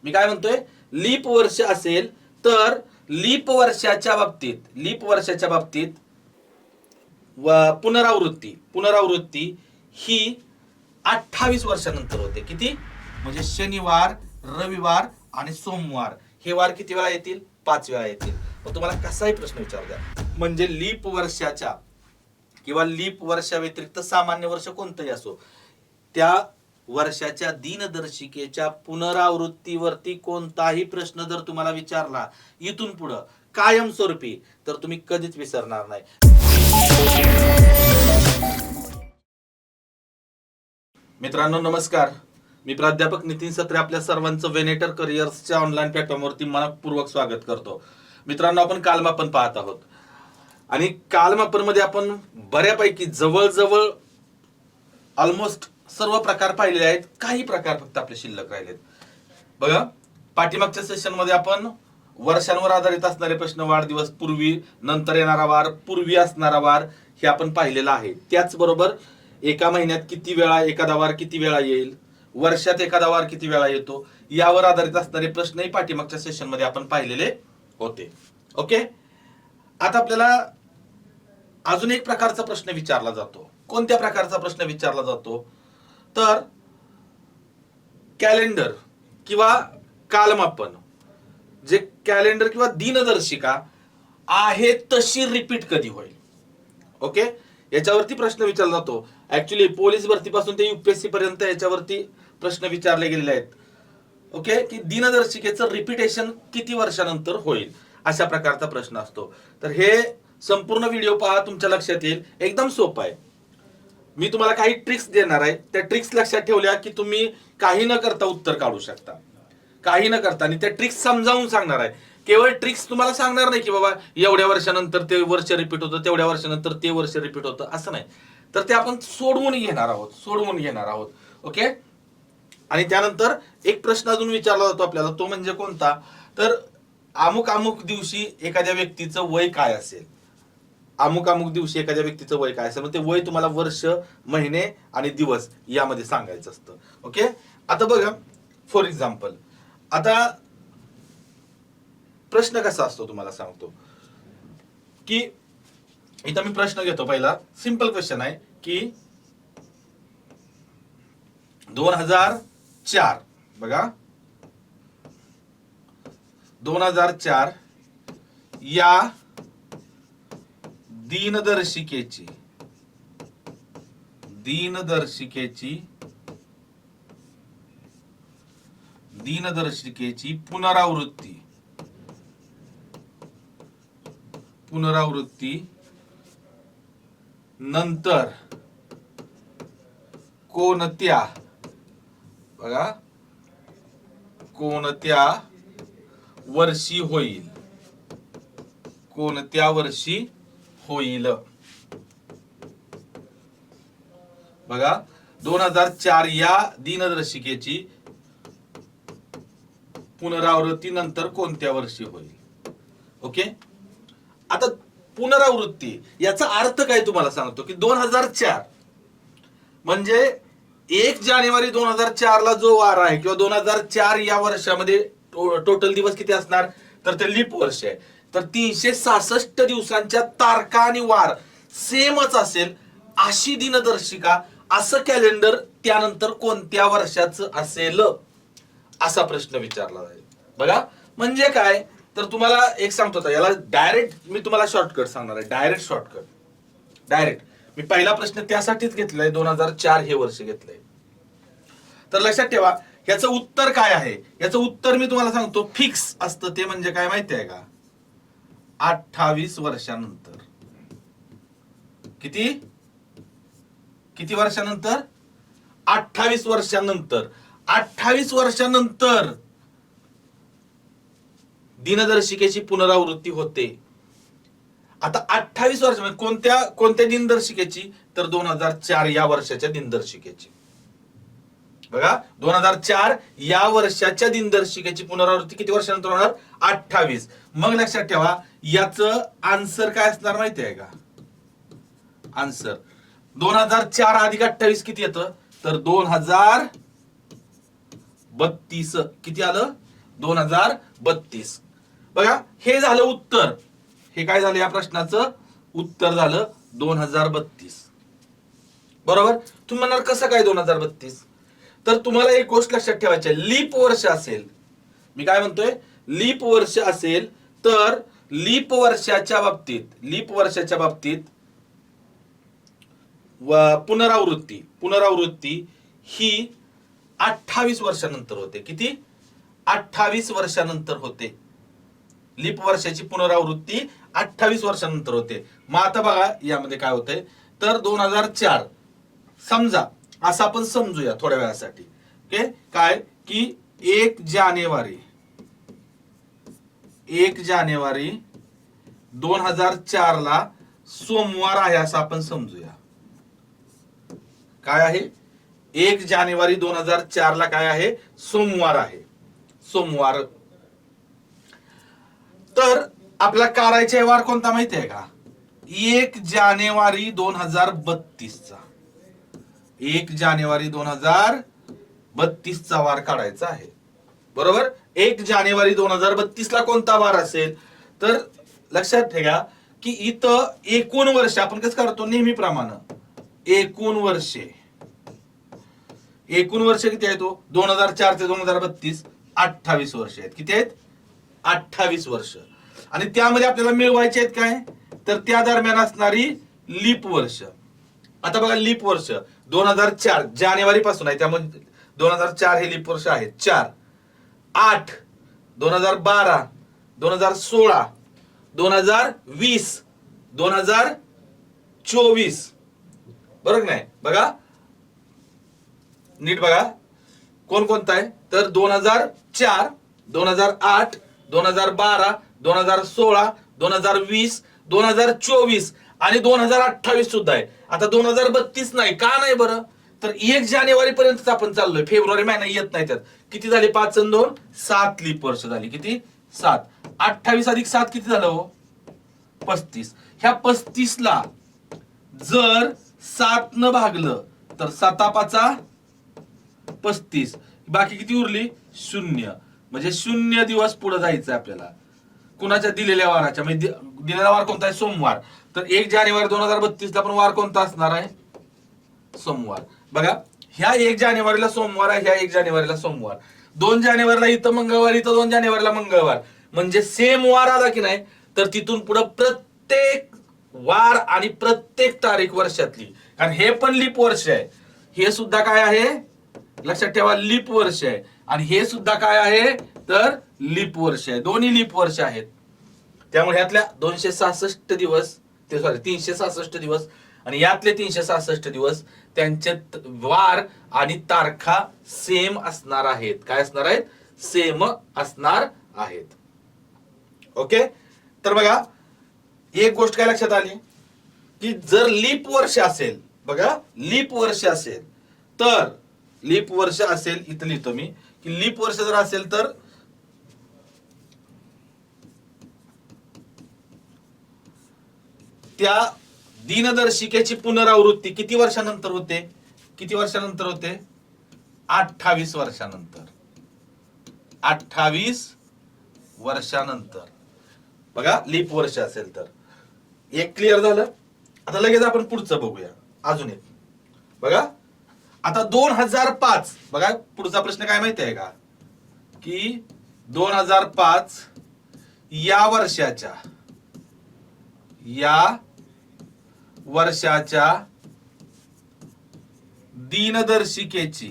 मी काय म्हणतोय, लीप वर्ष असेल तर लीप वर्षाच्या बाबतीत पुनरावृत्ती ही 28 वर्षानंतर होते. किती? म्हणजे शनिवार, रविवार आणि सोमवार हे वार किती वेळा येतील? 5 वेळा येतील. मग तुम्हाला कसाही प्रश्न विचारू द्या, म्हणजे लीप वर्षाच्या किंवा लीप वर्षा व्यतिरिक्त सामान्य वर्ष कोणतंही असो, त्या वर्षाच्या दिनदर्शिकेच्या पुनरावृत्तीवरती कोणताही प्रश्न जर तुम्हाला विचारला इथून पुढं कायमस्वरूपी, तर तुम्ही कधीच विसरणार नाही. मित्रांनो नमस्कार, मी प्राध्यापक नितीन सत्रे आपल्या सर्वांचं वेनेटर करिअर्सच्या ऑनलाईन प्लॅटफॉर्मवरती मनपूर्वक स्वागत करतो. मित्रांनो, आपण कालमापन पाहत आहोत आणि कालमापन मध्ये आपण बऱ्यापैकी जवळजवळ ऑलमोस्ट सर्व प्रकार पाहिलेले आहेत. काही प्रकार फक्त आपले शिल्लक राहिलेत. बघा, पाठीमागच्या सेशन मध्ये आपण वर्षांवर आधारित असणारे प्रश्न, वाढदिवस, पूर्वी, नंतर येणारा वार, पूर्वी असणारा वार हे आपण पाहिलेलं आहे. त्याचबरोबर एका महिन्यात किती वेळा एखादा वार किती वेळा येईल, वर्षात एखादा वार किती वेळा येतो, यावर आधारित असणारे प्रश्नही पाठीमागच्या सेशन मध्ये आपण पाहिलेले होते. ओके, आता आपल्याला अजून एक प्रकारचा प्रश्न विचारला जातो. कोणत्या प्रकारचा प्रश्न विचारला जातो? तर कॅलेंडर किंवा कालमापन, जे कॅलेंडर किंवा दिनदर्शिका आहे तशी रिपीट कधी होईल. ओके, याच्यावरती प्रश्न विचारला जातो. ऍक्च्युली पोलीस भरतीपासून ते UPSC पर्यंत याच्यावरती प्रश्न विचारले गेलेले आहेत. ओके, की दिनदर्शिकेचं रिपिटेशन किती वर्षानंतर होईल, अशा प्रकारचा प्रश्न असतो. तर हे संपूर्ण व्हिडिओ पहा, तुमच्या लक्षात येईल. एकदम सोपं आहे. मी तुम्हाला काही ट्रिक्स देणार आहे. त्या ट्रिक्स लक्षात ठेवल्या की तुम्ही काही न करता उत्तर काढू शकता, काही न करता. आणि त्या ट्रिक्स समजावून सांगणार आहे. केवळ ट्रिक्स तुम्हाला सांगणार नाही की बाबा एवढ्या वर्षानंतर ते वर्ष रिपीट होतं, तेवढ्या वर्षानंतर ते वर्ष रिपीट होतं, असं नाही. तर ते आपण सोडवून घेणार आहोत. ओके, आणि त्यानंतर एक प्रश्न अजून विचारला जातो आपल्याला, तो म्हणजे कोणता? तर अमुक अमुक दिवशी एखाद्या व्यक्तीचं वय काय असेल, अमुक अमुक दिवशी एखाद्या व्यक्तीचं वय काय असेल. मग ते वय तुम्हाला वर्ष, महिने आणि दिवस यामध्ये सांगायचं असतं. ओके, आता बघा, फॉर एक्झाम्पल, आता प्रश्न कसा असतो तुम्हाला सांगतो. की इथं मी प्रश्न घेतो. पहिला सिंपल क्वेश्चन आहे की 2004, बघा 2004 या दिनदर्शिकेची पुनरावृत्ती नंतर कोणत्या वर्षी होईल, बघा 2004 या दिनदर्शिकेची पुनरावृत्ती नंतर कोणत्या वर्षी होईल. ओके, आता पुनरावृत्ती याचा अर्थ काय तुम्हाला सांगतो की 2004 म्हणजे 1 जानेवारी 2004 ला जो वार आहे, किंवा 2004 या वर्षामध्ये टोटल दिवस किती असणार, तर ते लीप वर्ष आहे. तर 366 दिवसांच्या तारखा आणि वार सेमच असेल अशी दिनदर्शिका, असं कॅलेंडर त्यानंतर कोणत्या वर्षाचं असेल, असा प्रश्न विचारला जाईल. बघा, म्हणजे काय, तर तुम्हाला एक सांगतो, याला डायरेक्ट मी तुम्हाला शॉर्टकट सांगणार आहे. डायरेक्ट मी पहिला प्रश्न त्यासाठीच घेतलाय, 2004 हे वर्ष घेतलंय. तर लक्षात ठेवा, याचं उत्तर काय आहे. याचं उत्तर मी तुम्हाला सांगतो, फिक्स असतं. ते म्हणजे काय माहिती आहे का? 28 वर्षानंतर. किती वर्षानंतर? 28 वर्षानंतर. 28 वर्षानंतर दिनदर्शिकेची पुनरावृत्ती होते. आता 28 वर्ष म्हणजे कोणत्या दिनदर्शिकेची, तर 2004 या वर्षाच्या दिनदर्शिकेची. बघा, 2004 या वर्षाच्या दिनदर्शिकेची पुनरावृत्ती किती वर्षानंतर होणार? 28. मग लक्षात ठेवा, याचं आन्सर काय असणार माहिती आहे का? आन्सर 2004 अधिक 28 किती येतं, तर 2032. किती आलं? 2032. बघा हे झालं उत्तर. हे काय झालं या प्रश्नाचं उत्तर झालं 2032. बरोबर. तुम्ही म्हणाल कसं काय 2032? तर तुम्हाला एक गोष्ट लक्षात ठेवायची आहे, लीप वर्ष असेल, मी काय म्हणतोय, लीप वर्ष असेल तर लीप वर्षाच्या बाबतीत पुनरावृत्ती ही 28 वर्षानंतर होते. किती? 28 वर्षानंतर होते. लीप वर्षाची पुनरावृत्ती 28 वर्षानंतर होते. मग आता बघा यामध्ये काय होतंय, तर 2004 समजा, असं आपण समजूया थोड्या वेळासाठी. ओके, काय की 1 जानेवारी 2004 ला सोमवार आहे असं आपण समजूया. काय आहे? 1 जानेवारी 2004 ला काय आहे? सोमवार आहे. सोमवार. तर आपला काढायचा वार कोणता माहिती आहे का? 1 जानेवारी 2032 चा. 1 जानेवारी 2032 चा वार काढायचा आहे. बरोबर. 1 जानेवारी 2032 ला कोणता वार असेल? तर लक्षात ठेवा की इथं एकूण वर्ष आपण कसं करतो नेहमीप्रमाणे, एकूण वर्ष किती आहेत? 2004 ते 2032 28 वर्ष आहेत. किती आहेत? 28 वर्ष. आणि त्यामध्ये आपल्याला मिळवायचे आहेत काय? तर त्या दरम्यान असणारी लीप वर्ष. आता बघा लीप वर्ष 2004 जानेवारी पासून आहे, त्यामुळे 2004 हे लीप वर्ष आहे. 4 8 2012 2016 2020 2024. बरोबर नाही? बघा नीट बघा कोणता आहे, तर 2004 2008 2012 2016 2020 2024 आणि 2028 सुद्धा आहे. आता 2032 नाही का? नाही बरं, तर 1 जानेवारी पर्यंत आपण चाललोय. फेब्रुवारी महिना येत नाही. त्यात किती झाले? 5 आणि 2 7 लीप वर्ष झाली. किती? 7. 28 अधिक 7 किती झालं हो? 35. ह्या 35 ला जर 7 न भागलं तर 7 5 35. बाकी किती उरली? 0. म्हणजे 0 दिवस पुढे जायचं आपल्याला कुणाच्या दिलेल्या वाराच्या. म्हणजे दिलेला वार कोणता आहे? सोमवार. तर 1 जानेवारी 2032 ला पण वार कोणता असणार आहे? सोमवार. बघा ह्या 1 जानेवारीला सोमवार आहे, ह्या 1 जानेवारीला सोमवार. 2 जानेवारीला इथं मंगळवार, इथं 2 जानेवारीला मंगळवार. म्हणजे सेम वार आला की नाही, तर तिथून पुढे प्रत्येक वार आणि प्रत्येक तारीख वर्षातली, कारण हे पण लीप वर्ष आहे, हे सुद्धा काय आहे लक्षात ठेवा, लीप वर्ष आहे. आणि हे सुद्धा काय आहे, तर लीप वर्ष आहे. दोन्ही लीप वर्ष आहेत. त्यामुळे ह्यातल्या 266 दिवस, ते सॉरी 366 दिवस आणि यातले 366 दिवस त्यांचे वार आणि तारखा सेम असणार आहेत. काय असणार आहेत? सेम असणार आहेत. ओके. तर बघा एक गोष्ट काय लक्षात आली की जर लीप वर्ष असेल, बघा लीप वर्ष असेल, तर लीप वर्ष असेल, इथं लिहितो मी की लीप वर्ष जर असेल तर त्या दिनदर्शिकेची पुनरावृत्ती किती वर्षानंतर होते? किती वर्षानंतर होते? 28 वर्षानंतर. 28 वर्षानंतर. बघा लीप वर्ष असेल तर. एक क्लिअर झालं. आता लगेच आपण पुढचं बघूया. अजून एक बघा. आता 2005. बघा पुढचा प्रश्न काय माहिती आहे का, की 2005 या वर्षाच्या दिनदर्शिकेची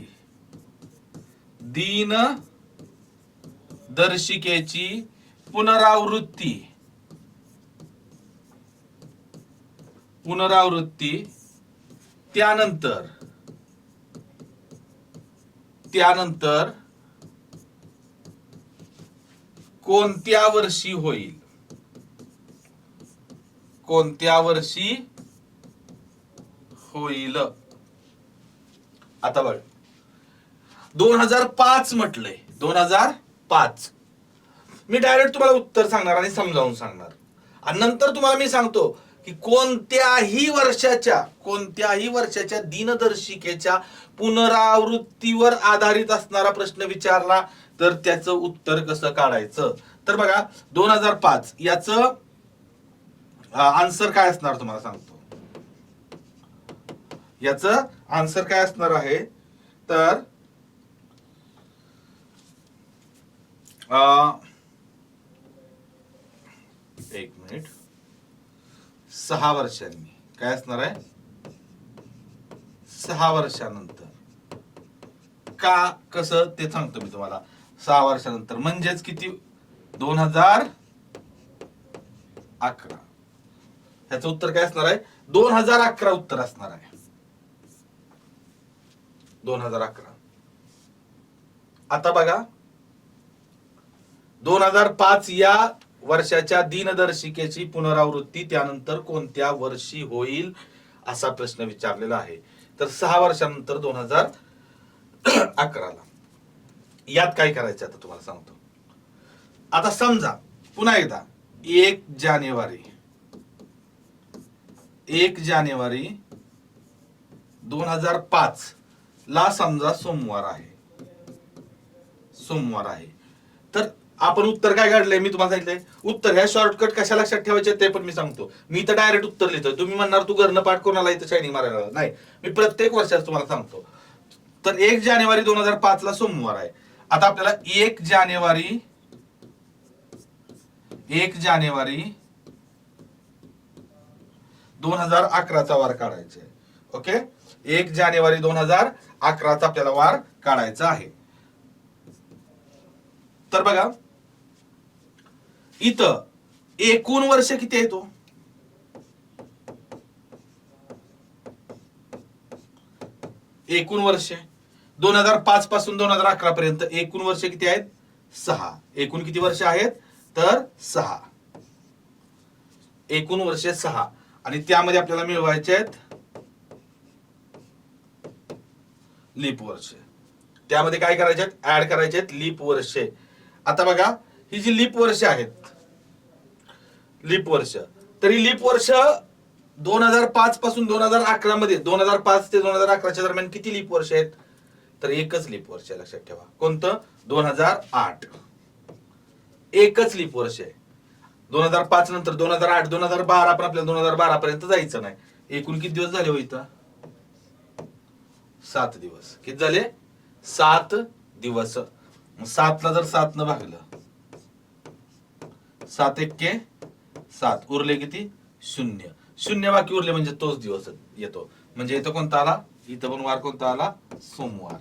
पुनरावृत्ती त्यानंतर कोणत्या वर्षी होईल? कोणत्या वर्षी होईल? आता बघ 2005 म्हटलंय. 2005 मी डायरेक्ट तुम्हाला उत्तर सांगणार आणि समजावून सांगणार, आणि नंतर तुम्हाला मी सांगतो की कोणत्याही वर्षाच्या दिनदर्शिकेच्या पुनरावृत्तीवर आधारित असणारा प्रश्न विचारला तर त्याचं उत्तर कसं काढायचं? तर बघा 2005 याचं आन्सर काय असणार तुम्हाला सांगतो. याचं आन्सर काय असणार आहे तर एक मिनिट 6 वर्षांनी काय असणार आहे? 6 वर्षानंतर. का कसं ते सांगतो मी तुम्हाला. 6 वर्षानंतर म्हणजेच किती? 2011. ह्याचं उत्तर काय असणार आहे? 2011 उत्तर असणार आहे. 2011. आता बघा 2005 या वर्षाच्या दिनदर्शिकेची पुनरावृत्ती त्यानंतर कोणत्या वर्षी होईल असा प्रश्न विचारलेला आहे. तर 6 वर्षानंतर 2011 ला. यात काय करायचं आता तुम्हाला सांगतो. आता समजा पुन्हा एकदा 1 जानेवारी 2005 ला समजा सोमवार आहे. तर आपण उत्तर काय काढलंय मी तुम्हाला सांगितलंय. उत्तर ह्या शॉर्टकट कशा लक्षात ठेवायचे ते पण मी सांगतो. मी तर डायरेक्ट उत्तर लिहितोय. तुम्ही म्हणणार तू घरनं पाठ कोणाला इथं शायनिंग मारायला नाही. मी प्रत्येक वर्षात तुम्हाला सांगतो. तर 1 जानेवारी 2005 ला सोमवार आहे. आता आपल्याला 1 जानेवारी 2011 चा वार काढायचा आहे. ओके. 1 जानेवारी 2011 चा आपल्याला वार काढायचा आहे. तर बघा इथं एकूण वर्ष किती आहे? तो एकूण वर्ष 2005 पासून 2011 पर्यंत एकूण वर्ष किती आहेत? 6. एकूण किती वर्ष आहेत? तर 6. एकूण वर्ष 6 आणि त्यामध्ये आपल्याला मिळवायचे आहेत लीप वर्ष. त्यामध्ये काय करायचे आहेत? ऍड करायचे आहेत लीप वर्षे. आता बघा ही जी लीप वर्ष आहेत, लीप वर्ष, तरी लीप वर्ष 2005 पासून 2011 मध्ये 2005 ते 2011 दरम्यान किती लीप वर्ष आहेत? तर एकच लीप वर्ष आहे. लक्षात ठेवा. कोणतं? 2008. एकच लीप वर्ष आहे. 2005 नंतर 2008 2012 पण आपल्याला 2012 पर्यंत जायचं नाही. एकूण किती दिवस झाले हो इथं? 7 दिवस. किती झाले? 7 दिवस. 7 ला जर 7 न भागलं 7 एक्के 7 उरले किती? 0. 0 बाकी उरले म्हणजे तोच दिवस येतो. म्हणजे इथं कोणता आला? इथं पण वार कोणता आला? सोमवार.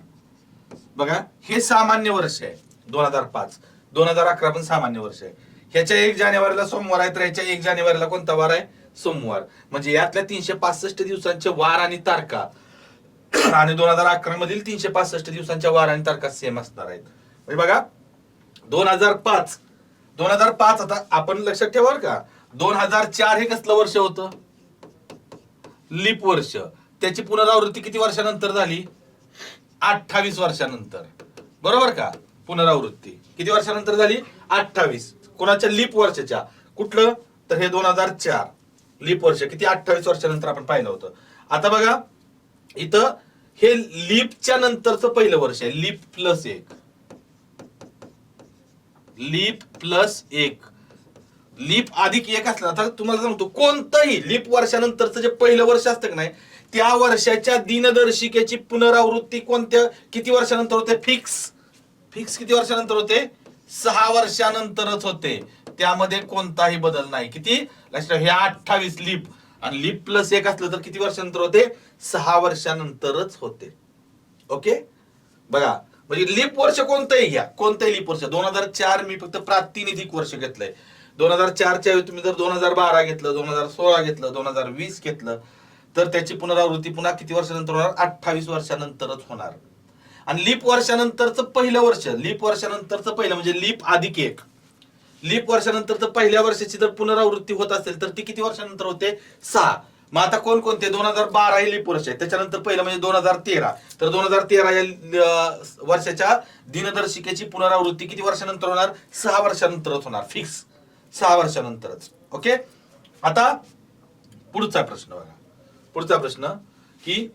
बघा हे सामान्य वर्ष आहे 2005. 2011 पण सामान्य वर्ष आहे. ह्याच्या 1 जानेवारीला सोमवार आहे तर ह्याच्या 1 जानेवारीला कोणता वार आहे? सोमवार. म्हणजे यातल्या 365 दिवसांचे वार आणि तारखा आणि 2011 मधील 365 दिवसांच्या वार आणि तारखा सेम असणार आहेत. म्हणजे बघा 2005 आता आपण लक्षात ठेवा का 2004 हे कसलं वर्ष होतं? लीप वर्ष. त्याची पुनरावृत्ती किती वर्षानंतर झाली? 28 वर्षानंतर. बरोबर का? पुनरावृत्ती किती वर्षानंतर झाली? 28. कोणाच्या? लीप वर्षाच्या. कुठलं? तर हे 2004 लीप वर्ष किती? 28 वर्षानंतर आपण पाहिलं होतं. आता बघा इथं हे लीपच्या नंतरचं पहिलं वर्ष आहे. Leaf plus 1. लीप अधिक 1 असला तर तुम्हाला सांगतो कोणतंही लीप वर्षानंतरचं जे पहिलं वर्ष असतं की नाही त्या वर्षाच्या दिनदर्शिकेची पुनरावृत्ती कोणत्या किती वर्षानंतर होते? फिक्स किती वर्षानंतर होते? 6 वर्षानंतरच होते. त्यामध्ये कोणताही बदल नाही. किती? लक्षात हे 28 लीप आणि लीप प्लस 1 असलं तर किती वर्षानंतर होते? 6 वर्षानंतरच होते. ओके. बघा म्हणजे लीप वर्ष कोणतंही घ्या, कोणतंही लीप वर्ष. 2004 मी फक्त प्रातिनिधिक वर्ष घेतलंय. 2004 च्या वेळी तुम्ही जर 2012 घेतलं, 2016 घेतलं, 2020 घेतलं तर त्याची पुनरावृत्ती पुन्हा किती वर्षानंतर होणार? 28 वर्षानंतरच होणार. आणि लीप वर्षानंतरचं पहिलं वर्ष, लीप वर्षानंतरचं पहिलं म्हणजे लीप अधिक 1. लीप वर्षानंतरचं पहिल्या वर्षाची जर पुनरावृत्ती होत असेल तर ती किती वर्षानंतर होते? 6. मग आता कोणकोणते? 2012 हे लीप वर्ष आहे. त्याच्यानंतर पहिलं म्हणजे 2013. तर 2013 या वर्षाच्या दिनदर्शिकेची पुनरावृत्ती किती वर्षानंतर होणार? 6 वर्षानंतरच होणार. फिक्स 6 वर्षानंतरच. ओके. आता पुढचा प्रश्न बघा. पुढचा प्रश्न की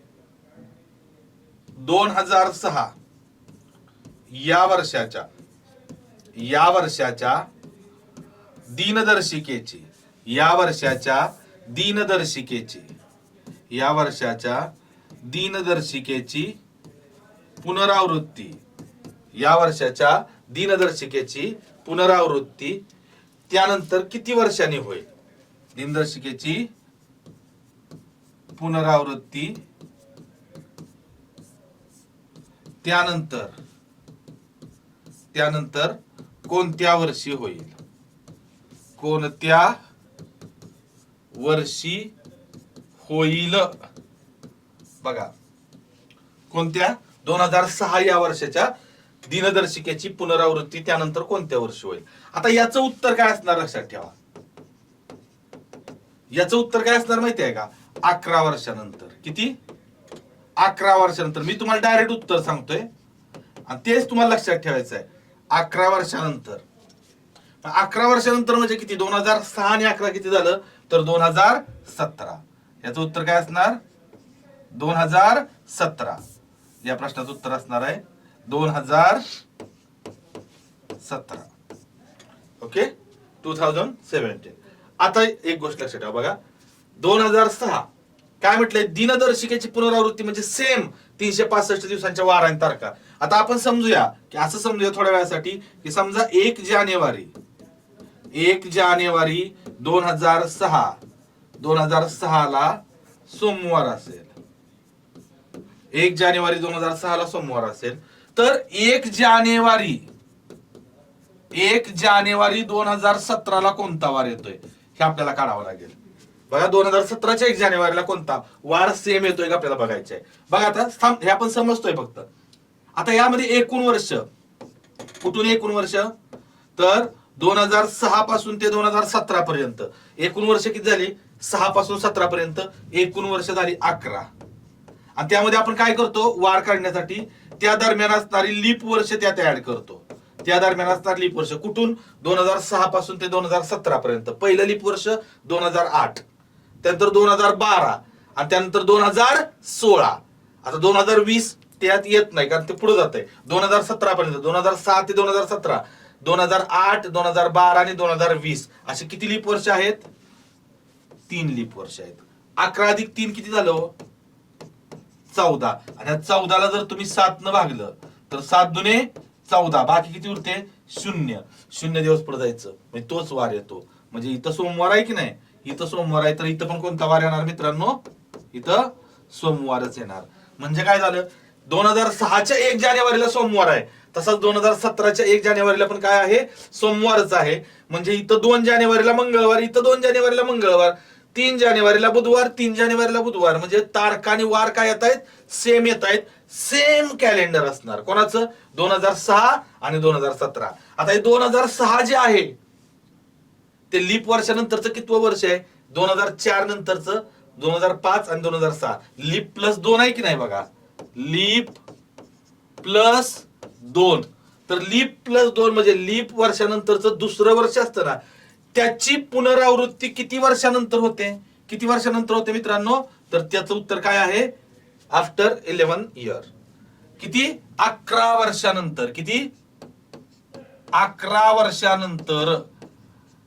2006 या वर्षाच्या या वर्षाच्या दिनदर्शिकेची या वर्षाच्या दिनदर्शिकेची या वर्षाच्या दिनदर्शिकेची पुनरावृत्ती या वर्षाच्या दिनदर्शिकेची पुनरावृत्ती त्यानंतर किती वर्षांनी होईल दिनदर्शिकेची पुनरावृत्ती त्यानंतर कोणत्या वर्षी होईल कोणत्या वर्षी होईल बघा कोणत्या 2006 या वर्षाच्या दिनदर्शिकेची पुनरावृत्ती त्यानंतर कोणत्या वर्षी होईल आता याचं उत्तर काय असणार लक्षात ठेवा याचं उत्तर काय असणार माहिती आहे का 11 वर्षानंतर किती 11 वर्षानंतर मी तुम्हाला डायरेक्ट उत्तर सांगतोय आणि तेच तुम्हाला लक्षात ठेवायचं आहे 11 वर्षानंतर 11 वर्षानंतर म्हणजे किती 2006 आणि 11 किती झालं तर 2017 याचं उत्तर काय असणार 2017 या प्रश्नाचं उत्तर असणार आहे 2017 ओके 2017 आता एक गोष्ट लक्षात ठेवा बघा 2006 काय म्हटलंय दिनदर्शिकेची पुनरावृत्ती म्हणजे सेम 365 दिवसांच्या वार आणि तारखा आता आपण समजूया की असं समजूया थोड्या वेळासाठी की समजा 1 जानेवारी 2006 ला सोमवार असेल 1 जानेवारी 2006 ला सोमवार असेल तर 1 जानेवारी 2017 ला कोणता वार येतोय हे आपल्याला काढावं लागेल बघा 2017च्या 1 जानेवारीला कोणता वार सेम येतोय का आपल्याला बघायचं आहे बघा आता हे आपण समजतोय फक्त आता यामध्ये एकूण वर्ष कुठून एकूण वर्ष तर 2006 पासून ते 2017 पर्यंत एकूण वर्ष किती झाली 6 पासून 17 पर्यंत एकूण वर्ष झाली 11 आणि त्यामध्ये आपण काय करतो वार काढण्यासाठी त्या दरम्यान असणारी लीप वर्ष त्यात ऍड करतो त्या दरम्यान असणारी लीप वर्ष कुठून 2006 पासून ते 2017 पर्यंत पहिलं लीप वर्ष 2008 त्यानंतर 2012 आणि त्यानंतर 2016 आता 2020 त्यात येत नाही कारण ते पुढे जात आहे 2017 पर्यंत 2006 ते 2017 2008 2012 आणि 2020 असे किती लीप वर्ष आहेत 3 लीप वर्ष आहेत 11 अधिक 3 किती झालं 14 आणि 14 ला जर तुम्ही 7 न भागलं तर 7 दुने 14 बाकी किती उरते 0 दिवस पुढे जायचं म्हणजे तोच वार येतो म्हणजे इथं सोमवार आहे की नाही इथं सोमवार आहे तर इथं पण कोणता वार येणार मित्रांनो इथं सोमवारच येणार म्हणजे काय झालं 2006च्या 1 जानेवारीला सोमवार आहे तसंच 2017च्या 1 जानेवारीला पण काय आहे सोमवारच आहे म्हणजे इथं 2 जानेवारीला मंगळवार इथं 2 जानेवारीला मंगळवार 3 जानेवारीला बुधवार 3 जानेवारीला बुधवार म्हणजे तारखा आणि वार काय येत आहेत सेम येत आहेत सेम कॅलेंडर असणार कोणाचं 2006 आणि 2017 आता हे 2006 जे आहे ते लीप वर्षानंतरचं कितवं वर्ष आहे 2004 नंतरचं 2005 आणि 2006 लीप प्लस 2 आहे की नाही बघा लीप प्लस 2 तर लीप प्लस 2 म्हणजे लीप वर्षानंतरचं दुसरं वर्ष असतं ना त्याची पुनरावृत्ती किती वर्षानंतर होते मित्रांनो तर त्याचं उत्तर काय आहे आफ्टर 11 इयर किती 11 वर्षानंतर किती 11 वर्षानंतर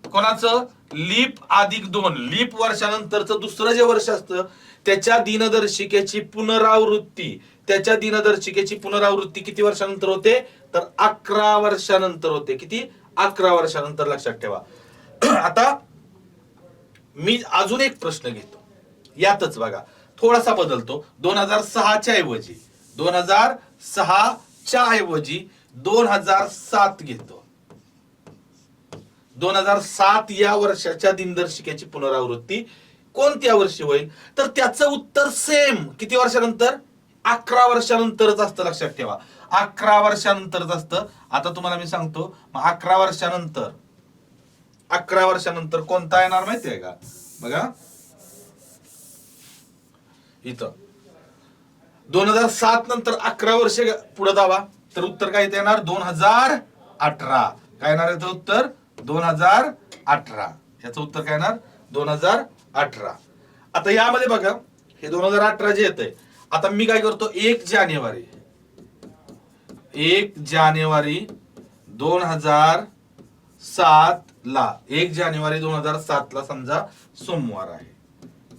कोणाचं लीप अधिक 2 लीप वर्षानंतरचं दुसरं जे वर्ष असतं त्याच्या दिनदर्शिकेची पुनरावृत्ती किती वर्षानंतर होते तर 11 वर्षानंतर होते किती 11 वर्षानंतर लक्षात ठेवा आता मी अजून एक प्रश्न घेतो यातच बघा थोडासा बदलतो 2006च्या ऐवजी 2007 घेतो 2007 या वर्षाच्या दिनदर्शिकेची पुनरावृत्ती कोणत्या वर्षी होईल तर त्याचं उत्तर सेम किती वर्षानंतर 11 वर्षानंतरच असतं लक्षात ठेवा 11 वर्षानंतरच असतं आता तुम्हाला मी सांगतो 11 वर्षानंतर कोणता येणार माहितीये का बघा इथं 2007 नंतर 11 वर्ष पुढे जावा तर उत्तर काय येणार 2018 काय येणार याचं उत्तर 2018 याचं उत्तर काय येणार 2018 आता यामध्ये बघा हे 2018 जे येतंय आता मी काय करतो 1 जानेवारी 2007 ला 1 जानेवारी 2007 ला समजा सोमवार आहे.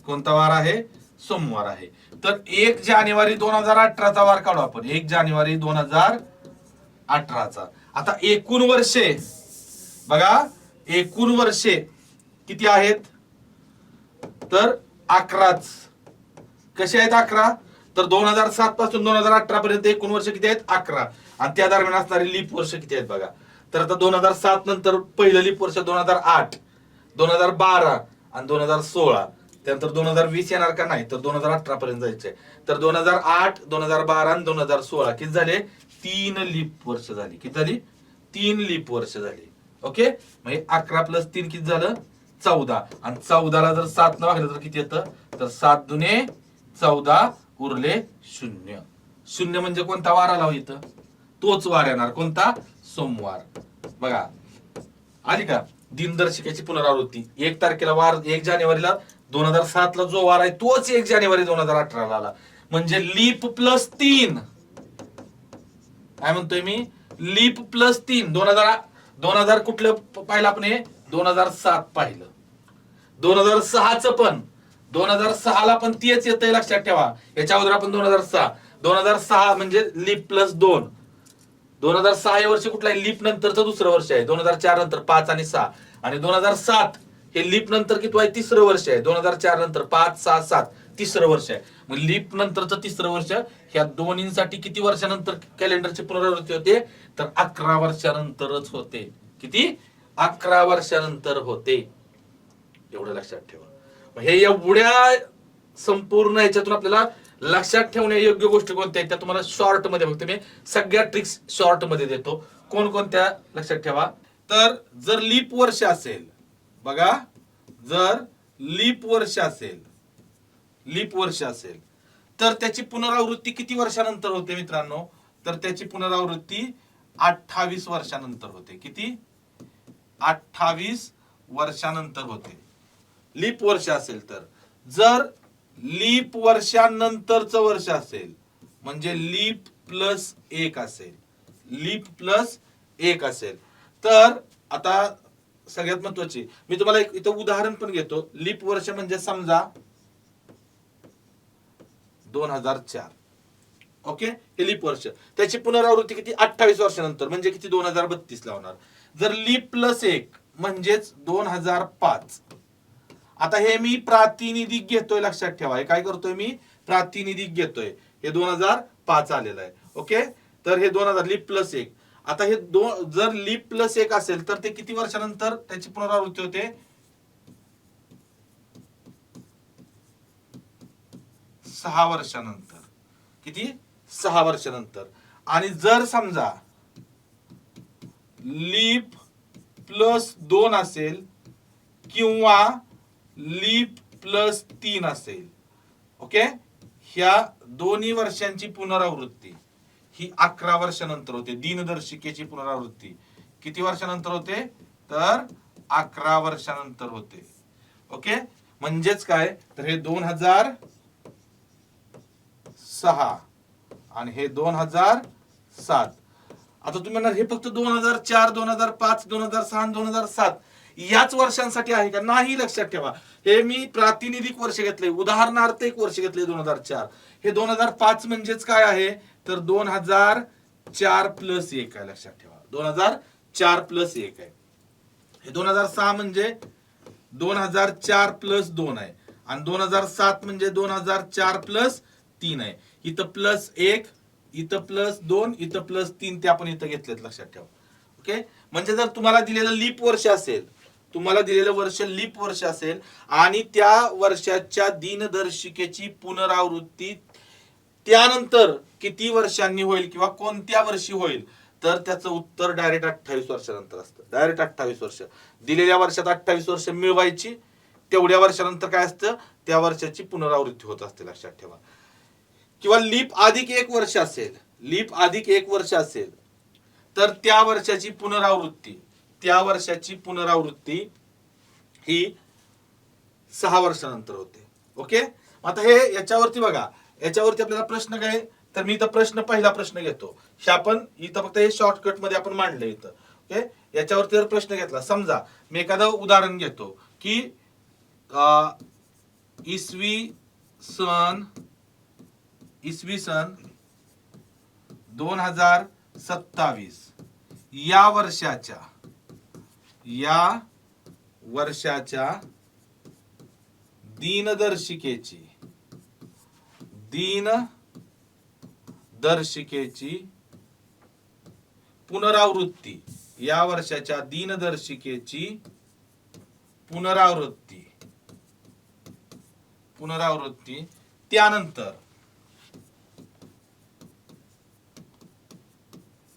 कोणता वार आहे? सोमवार आहे. तर 1 जानेवारी 2018चा वार काढू आपण. 1 जानेवारी 2018चा. आता एकूण वर्षे बघा, एकूण वर्षे किती आहेत? तर 11च. कसे आहेत 11? तर 2007 पासून 2018 पर्यंत एकूण वर्ष किती आहेत? 11. आणि त्या दरम्यान असणारी लीप वर्ष किती आहेत बघा. तर आता 2007 नंतर पहिलं लीप वर्ष 2008, 2012 आणि 2016. त्यानंतर 2020 येणार का? नाही. तर 2018 पर्यंत जायचंय. तर 2008, 2012 आणि 2016 किती झाले? 3 लीप वर्ष झाली. किती झाली? 3 लीप वर्ष झाली. ओके. म्हणजे 11 प्लस 3 किती झालं? 14. आणि 14ला जर 7 न वागलं तर किती येतं? तर 7 दुने 14 उरले 0. 0 म्हणजे कोणता वार आला इथं? तोच वार येणार. कोणता? सोमवार. बघा आली का? दिनदर्शिकेची पुनरावृत्ती. 1 तारखेला वार 1 जानेवारीला 2007 ला जो वार आहे तोच 1 जानेवारी 2018 ला आला. म्हणजे लीप प्लस 3. काय म्हणतोय मी? Leaf plus 3. 2000 कुठलं पाहिलं आपण? हे 2007 पाहिलं. 2006च पण 2006 ला पण तेच येतंय, लक्षात ठेवा. याच्या अगोदर आपण 2006 म्हणजे लीप प्लस 2. 2006 हे वर्ष कुठलं आहे? लीप नंतरचं दुसरं वर्ष आहे. 2004 नंतर 5 आणि 6. आणि 2007 हे लीप नंतर किती आहे? तिसरं वर्ष आहे. 2004 नंतर 5, 6, 7 तिसरं वर्ष आहे. मग लीप नंतरचं तिसरं वर्ष. ह्या दोन्हींसाठी किती वर्षानंतर कॅलेंडरची पुनरावृत्ती होते? तर 11 वर्षानंतरच होते. किती? 11 वर्षानंतर होते. एवढं लक्षात ठेवा. हे एवढ्या संपूर्ण ह्याच्यातून आपल्याला लक्षात ठेवण्या योग्य गोष्टी कोणत्या आहेत त्या तुम्हाला शॉर्ट मध्ये बघतो मी. सगळ्या ट्रिक्स शॉर्ट मध्ये देतो. कोणकोणत्या लक्षात ठेवा. तर जर लीप वर्ष असेल बघा, जर लीप वर्ष असेल तर त्याची पुनरावृत्ती किती वर्षानंतर होते मित्रांनो? तर त्याची पुनरावृत्ती 28 वर्षानंतर होते. किती? 28 वर्षानंतर होते. लीप वर्ष असेल तर. जर लीप वर्षानंतरचं वर्ष असेल म्हणजे लीप प्लस 1 असेल, लीप प्लस 1 असेल तर आता सगळ्यात महत्वाची मी तुम्हाला एक इथं उदाहरण पण घेतो. लीप वर्ष म्हणजे समजा 2004. ओके. हे लीप वर्ष. त्याची पुनरावृत्ती किती? 28 वर्षानंतर म्हणजे किती? 2032 ला होणार. जर लीप प्लस 1 म्हणजेच 2005. आता हे मी प्रातिनिधिक घेतोय, लक्षात ठेवा. हे काय करतोय मी? प्रातिनिधिक घेतोय. हे 2005 आलेलं आहे. ओके. तर हे 2000 लीप प्लस 1. आता हे जर लीप प्लस 1 असेल तर ते किती वर्षानंतर त्याची पुनरावृत्ती होते? 6 वर्षानंतर. किती? 6 वर्षानंतर. आणि जर समजा लीप प्लस 2 असेल किंवा लीप प्लस 3 असेल. ओके. ह्या दोन्ही वर्षांची पुनरावृत्ती ही 11 वर्षानंतर होते. दिनदर्शिकेची पुनरावृत्ती किती वर्षानंतर होते? तर 11 वर्षानंतर होते. ओके. म्हणजेच काय? तर हे 2006 आणि हे 2007. आता तुम्ही म्हणणार हे फक्त 2004, 2005, 2006 आणि 2007 याच वर्षांसाठी आहे का? नाही. लक्षात ठेवा. हे मी प्रातिनिधिक वर्ष घेतले. उदाहरणार्थ एक वर्ष घेतले 2004. हे 2005 म्हणजेच काय आहे? तर 2004 प्लस 1 आहे. लक्षात ठेवा. 2004 प्लस 1 आहे. हे 2006 म्हणजे 2004 प्लस 2 आहे. आणि 2007 म्हणजे 2004 प्लस 3 आहे. इथं प्लस 1, इथं प्लस 2, इथं प्लस 3 ते आपण इथं घेतलेत. लक्षात ठेवा. ओके. म्हणजे जर तुम्हाला दिलेलं लीप वर्ष असेल, तुम्हाला दिलेलं वर्ष लीप वर्ष असेल आणि त्या वर्षाच्या दिनदर्शिकेची पुनरावृत्ती त्यानंतर किती वर्षांनी होईल किंवा कोणत्या वर्षी होईल तर त्याचं उत्तर डायरेक्ट 28 वर्षानंतर असतं. डायरेक्ट 28 वर्ष. दिलेल्या वर्षात 28 वर्ष मिळवायची. तेवढ्या वर्षानंतर काय असतं? त्या वर्षाची पुनरावृत्ती होत असते. लक्षात ठेवा. किंवा लीप अधिक 1 वर्ष असेल, लीप अधिक 1 वर्ष असेल तर त्या वर्षाची पुनरावृत्ती ही 6 वर्षानंतर होते. ओके. आता हे याच्यावरती बघा, याच्यावरती आपल्याला प्रश्न काय? तर मी इथं पहिला प्रश्न घेतो. हे आपण इथं फक्त हे शॉर्टकट मध्ये आपण मांडलं इथं. ओके, याच्यावरती जर प्रश्न घेतला, समजा मी एखादं उदाहरण घेतो की इसवी सन 2027 या वर्षाच्या दिनदर्शिकेची पुनरावृत्ती, या वर्षाच्या दिनदर्शिकेची पुनरावृत्ती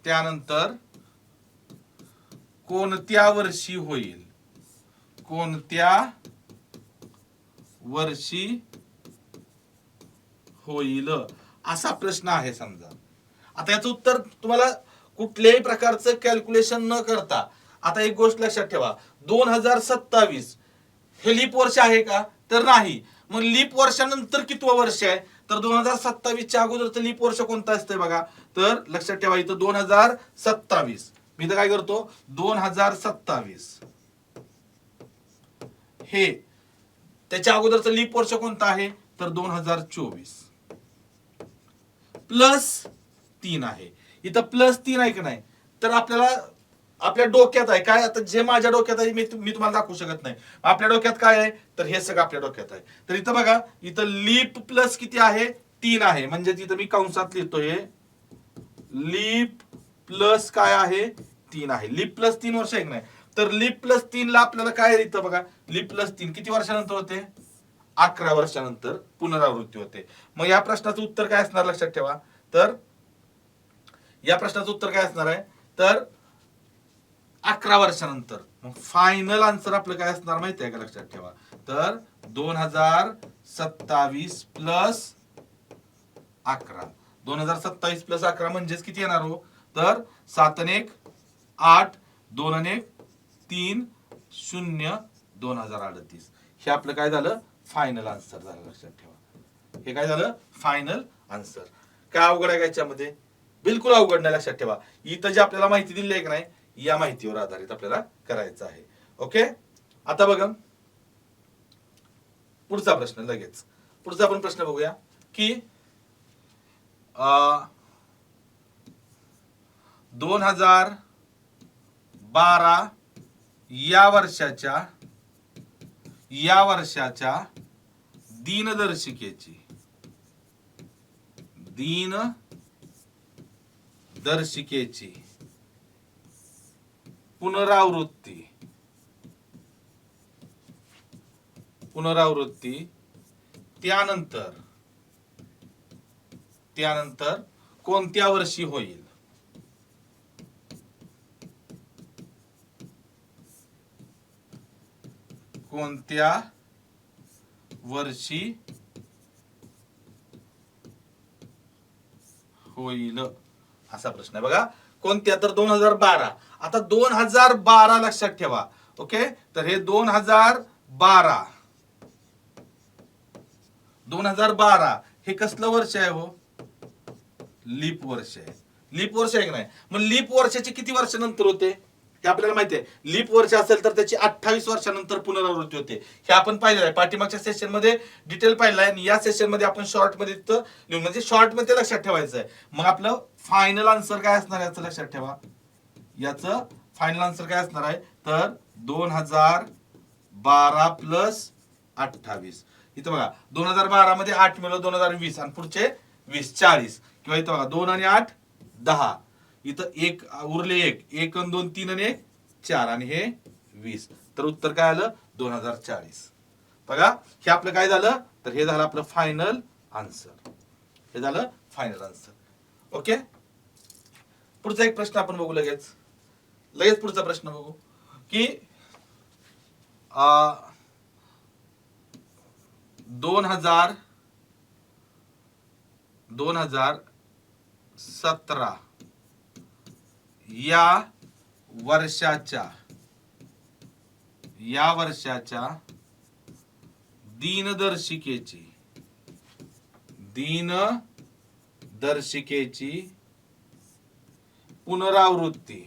त्यानंतर कोणत्या वर्षी होईल असा प्रश्न आहे समजा. आता याचं उत्तर तुम्हाला कुठल्याही प्रकारचं कॅल्क्युलेशन न करता, आता एक गोष्ट लक्षात ठेवा, 2027 हे लीप वर्ष आहे का? तर नाही. मग लीप वर्षानंतर कितवं वर्ष आहे? तर 2027 च्या अगोदरचं लीप वर्ष कोणतं असतंय बघा. तर लक्षात ठेवा इथं 2027, मी तर काय करतो 2027 हे त्याच्या अगोदरचं लीप वर्ष कोणतं आहे? तर 2024 +3 आहे. इथं +3 आहे की नाही? तर आपल्याला आपल्या डोक्यात आहे काय, आता जे माझ्या डोक्यात आहे मी तुम्हाला दाखवू शकत नाही. आपल्या डोक्यात काय आहे? तर हे सगळं आपल्या डोक्यात आहे. तर इथं बघा, इथं लीप प्लस किती आहे? 3 आहे. म्हणजे तिथं मी कंसात लिहितोय लीप प्लस काय आहे? 3 आहे. लीप प्लस 3 वर्ष आहे की नाही? तर लीप प्लस 3 ला आपल्याला काय इथं बघा, लीप प्लस 3 किती वर्षानंतर होते? 11 वर्षानंतर पुनरावृत्ती होते. मग या प्रश्नाचं उत्तर काय असणार लक्षात ठेवा. तर या प्रश्नाचं उत्तर काय असणार आहे? तर 11 वर्षानंतर. मग फायनल आन्सर आपलं काय असणार माहिती आहे का? लक्षात ठेवा. तर 2027 प्लस 11, 2027 प्लस 11 म्हणजेच किती येणार हो? तर 7 आणि 1 8, 2 आणि 1 3, 0, 2038. हे आपलं काय झालं? फायनल आन्सर झालं. लक्षात ठेवा, हे काय झालं? Final answer. काय अवघड आहे का याच्यामध्ये? बिलकुल अवघड नाही. लक्षात ठेवा, इथं जे आपल्याला माहिती दिली आहे की नाही, या माहितीवर आधारित आपल्याला करायचं आहे. ओके, आता बघा पुढचा प्रश्न. लगेच पुढचा आपण प्रश्न बघूया की 2012 या वर्षाच्या दिनदर्शिकेची पुनरावृत्ती त्यानंतर कोणत्या वर्षी होईल? कोणत्या वर्षी होईल असा प्रश्न आहे बघा. कोणत्या? तर 2012. आता 2012 लक्षात ठेवा. ओके, तर हे 2012 हे कसलं वर्ष आहे हो? लीप वर्ष आहे. लीप वर्ष आहे की नाही? मग लीप वर्षाचे किती वर्षानंतर होते हे आपल्याला माहिती आहे. लीप वर्ष असेल तर त्याची 28 वर्षानंतर पुनरावृत्ती होते. हे आपण पाहिलेलं आहे, पाठीमागच्या सेशन मध्ये डिटेल पाहिलं आहे. आणि या सेशन मध्ये आपण शॉर्ट मध्ये म्हणजे शॉर्ट मध्ये लक्षात ठेवायचं आहे. मग आपलं फायनल आन्सर काय असणार याचं लक्षात ठेवा. याचं फायनल आन्सर काय असणार आहे? तर 2012 प्लस 28. इथं बघा 2012 मध्ये 8 मिळवलं 2020 आणि पुढचे 20 40, किंवा इथं बघा 2 आणि 8 10, इथं 1 उरले 1 आणि 2 3 आणि 1 4 आणि हे 20. तर उत्तर काय आलं? 2040. बघा, हे आपलं काय झालं? तर हे झालं आपलं फायनल आन्सर. हे झालं फायनल आन्सर. ओके, पुढचा एक प्रश्न आपण बघू. लगेच पुढचा प्रश्न बघू की 2017 या वर्षाच्या दिनदर्शिकेची पुनरावृत्ती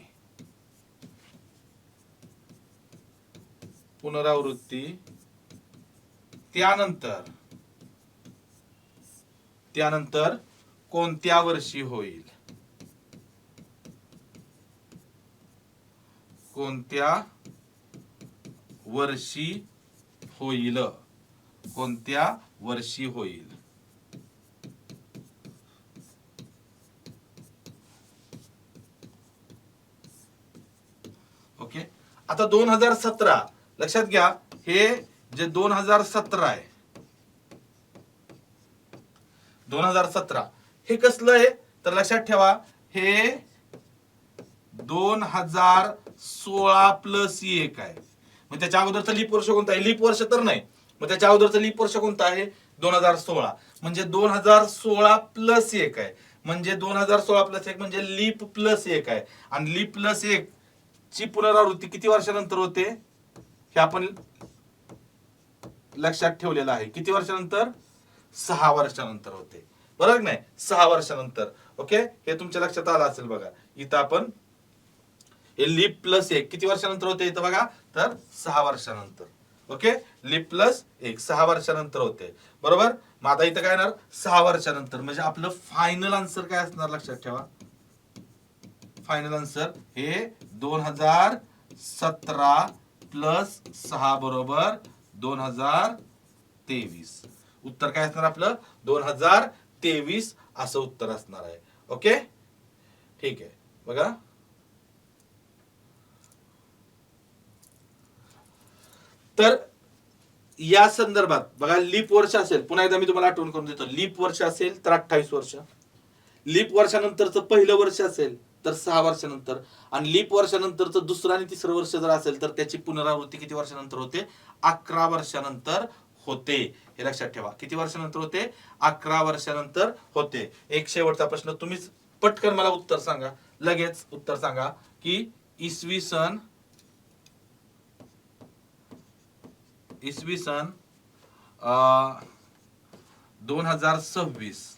पुनरावृत्ती त्यानंतर कोणत्या वर्षी होईल, कोणत्या वर्षी होईल, कोणत्या वर्षी होईल. ओके. आता 2017 लक्षात घ्या, हे जे 2017 आहे, 2017 हे कसलं आहे तर लक्षात ठेवा, हे 2016 प्लस 1 आहे. मग त्याच्या अगोदरचं लीप वर्ष कोणतं आहे, लीप वर्ष तर नाही, मग त्याच्या अगोदरचं लीप वर्ष कोणतं आहे 2016, म्हणजे 2016 प्लस 1 आहे, म्हणजे 2016 प्लस 1 म्हणजे लीप प्लस 1 आहे. आणि लीप प्लस 1 ची पुनरावृत्ती किती वर्षानंतर होते हे आपण लक्षात ठेवलेलं आहे. किती वर्षानंतर, 6 वर्षानंतर होते, बरोबर नाही, 6 वर्षानंतर. ओके, हे तुमच्या लक्षात आलं असेल बघा. इथं आपण हे लीप प्लस 1 किती वर्षानंतर होते इथं बघा, तर 6 वर्षानंतर. ओके, लीप प्लस 1 6 वर्षानंतर होते, बरोबर. मग आता इथं काय येणार, 6 वर्षानंतर, म्हणजे आपलं फायनल आन्सर काय असणार लक्षात ठेवा. फायनल आन्सर हे 2017 प्लस 6 बरोबर 2023. उत्तर काय असणार आपलं 2023 असं उत्तर असणार आहे. ओके, ठीक आहे. बघा, तर या संदर्भात बघा, लीप वर्ष असेल, पुन्हा एकदा मी तुम्हाला आठवण करून देतो, लीप वर्ष असेल तर 28 वर्ष, लीप वर्षानंतरचं पहिलं वर्ष असेल तर 6 वर्षानंतर, आणि लीप वर्षानंतरचं दुसरं आणि तिसरं वर्ष जर असेल तर त्याची पुनरावृत्ती किती वर्षानंतर होते, 11 वर्षानंतर होते. हे लक्षात ठेवा, किती वर्षानंतर होते, 11 वर्षानंतर होते. एक शेवटचा प्रश्न, तुम्हीच पटकन मला उत्तर सांगा, लगेच उत्तर सांगा की इसवी सन 2026,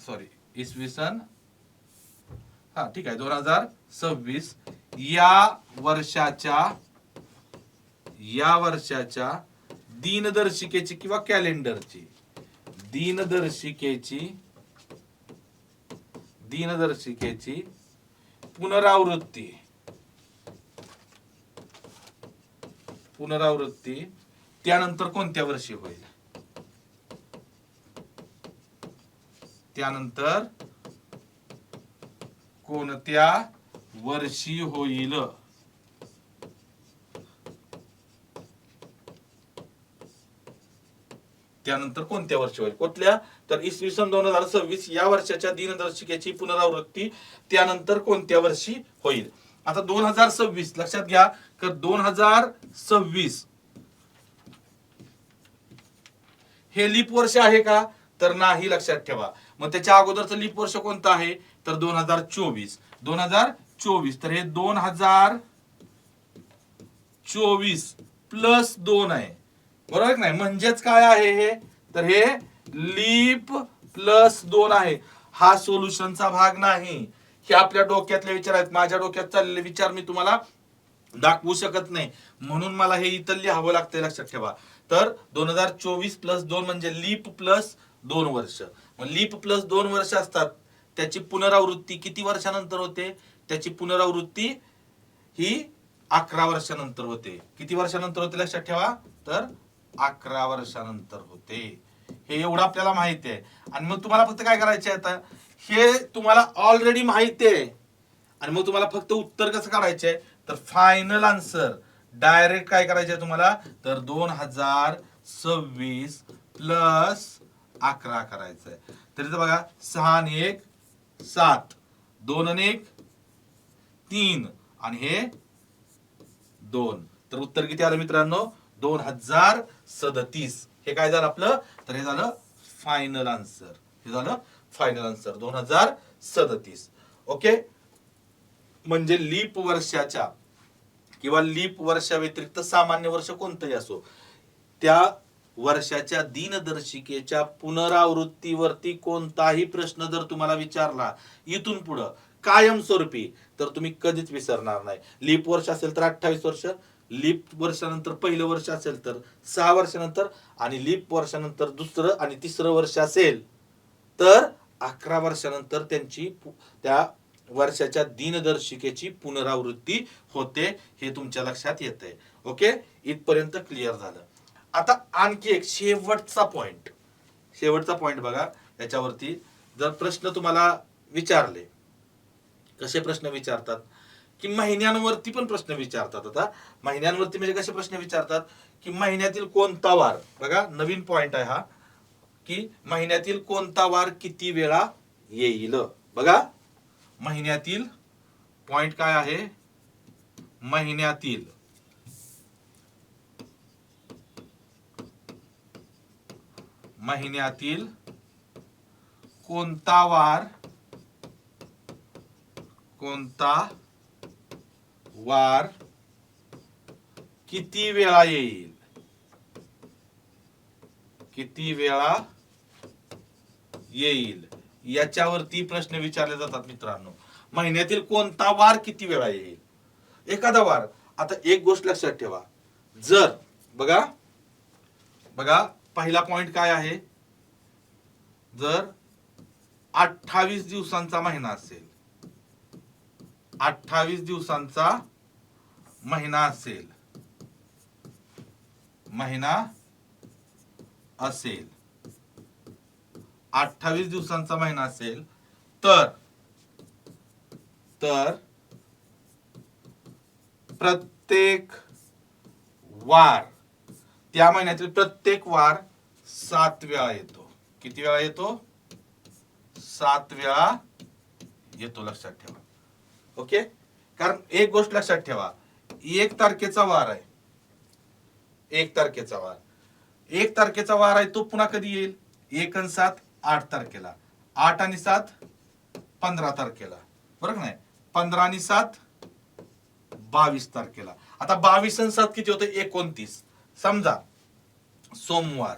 सॉरी इसवी सन, हा ठीक आहे, 2026 या वर्षाच्या दिनदर्शिकेची किंवा कॅलेंडरची दिनदर्शिकेची पुनरावृत्ती त्यानंतर कोणत्या वर्षी होईल, त्यानंतर कोणत्या वर्षी होईल, त्यानंतर कोणत्या वर्षी होईल, कुठल्या, तर इसवी सन 2026 या वर्षाच्या दिनदर्शिकेची पुनरावृत्ती त्यानंतर कोणत्या वर्षी होईल. आता 2026 लक्षात घ्या, तर 2026 हे लीप वर्ष आहे का, तर नाही, लक्षात ठेवा. मग त्याच्या अगोदरचं लीप वर्ष कोणतं आहे तर 2024. तर हे 2024 प्लस 2 आहे, बरोबर नाही, म्हणजेच काय आहे हे, तर हे लीप प्लस 2 आहे. हा सोल्युशनचा भाग नाही, हे आपल्या डोक्यातले विचार आहेत. माझ्या डोक्यात चाललेले विचार मी तुम्हाला दाखवू शकत नाही, म्हणून मला हे इथं लिहावं लागतंय, लक्षात ठेवा. तर 2024 प्लस 2 म्हणजे लीप प्लस 2 वर्ष. मग लीप प्लस 2 वर्ष असतात, त्याची पुनरावृत्ती किती वर्षानंतर होते, त्याची पुनरावृत्ती ही 11 वर्षानंतर होते. किती वर्षानंतर होते लक्षात ठेवा, तर 11 वर्षानंतर होते. हे एवढं आपल्याला माहिती आहे. आणि मग तुम्हाला फक्त काय करायचे, आता हे तुम्हाला ऑलरेडी माहिती आहे, आणि मग तुम्हाला फक्त उत्तर कसं काढायचंय, तर फायनल आन्सर डायरेक्ट काय करायचंय तुम्हाला, तर 2026 प्लस 11 करायचंय. तर इथं बघा, 6 आणि 1 7, 2 आणि 1 3, आणि हे 2. तर उत्तर किती आलं मित्रांनो, 2037. हे काय झालं आपलं, तर हे झालं फायनल आन्सर, हे झालं फायनल आन्सर 2037. ओके, म्हणजे लीप वर्षाच्या किंवा लीप वर्षा व्यतिरिक्त सामान्य वर्ष कोणतंही असो, त्या वर्षाच्या दिनदर्शिकेच्या पुनरावृत्तीवरती कोणताही प्रश्न जर तुम्हाला विचारला इथून पुढं कायमस्वरूपी, तर तुम्ही कधीच विसरणार नाही. लीप वर्ष असेल तर 28 वर्ष, लीप वर्षानंतर पहिलं वर्ष असेल तर 6 वर्षानंतर, आणि लीप वर्षानंतर दुसरं आणि तिसरं वर्ष असेल तर 11 वर्षानंतर त्यांची त्या वर्षाच्या दिनदर्शिकेची पुनरावृत्ती होते. हे तुमच्या लक्षात येतंय. ओके, इथपर्यंत क्लिअर झालं. आता आणखी एक शेवटचा पॉइंट बघा. याच्यावरती जर प्रश्न तुम्हाला विचारले, कसे प्रश्न विचारतात की महिन्यांवरती पण प्रश्न विचारतात. आता महिन्यांवरती म्हणजे कसे प्रश्न विचारतात की महिन्यातील कोणता वार, बघा नवीन पॉइंट आहे हा, की महिन्यातील कोणता वार किती वेळा येईल. बघा महिन्यातील पॉइंट काय आहे, महिन्यातील कोणता वार किती वेळा येईल, याच्यावरती प्रश्न विचारले जातात मित्रांनो. महिन्यातील कोणता वार किती वेळा येईल, एखादा वार. आता एक गोष्ट लक्षात ठेवा, जर बघा पहिला पॉइंट काय आहे, जर 28 दिवसांचा महिना असेल, 28 दिवसांचा महिना असेल, 28 दिवसांचा महिना असेल तर प्रत्येक वार, त्या महिन्यातील प्रत्येक वार 7 वेळा येतो. किती वेळा येतो, 7 वेळा येतो, लक्षात ठेवा. ओके, कारण एक गोष्ट लक्षात ठेवा, 1 तारखेचा वार आहे, 1 तारखेचा वार आहे, तो पुन्हा कधी येईल, 1 आणि 7 8 तारखेला, 8 आणि 7 15 तारखेला, बरोबर नाही, 15 आणि 7 22 तारखेला. आता 22 आणि 7 किती होते, 29. समजा सोमवार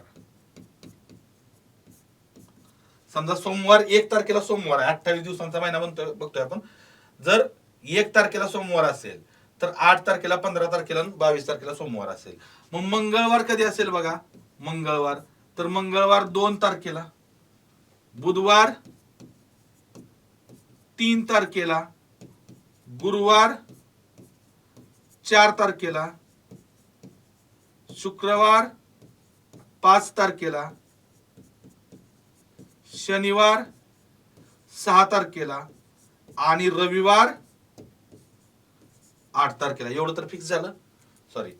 1 तारखेला सोमवार आहे, 28 दिवसांचा महिना बघतोय आपण. जर 1 तारखेला सोमवार असेल तर 8 तारखेला, 15 तारखेला, 22 तारखेला सोमवार असेल. मग मंगळवार कधी असेल बघा, मंगळवार 2 तारखेला, बुधवार 3 तारखेला, गुरुवार 4 तारखेला, शुक्रवार 5 तारखेला, शनिवार 6 तारखेला आणि रविवार 8 तारखेला. एवढं तर फिक्स झालं. सॉरी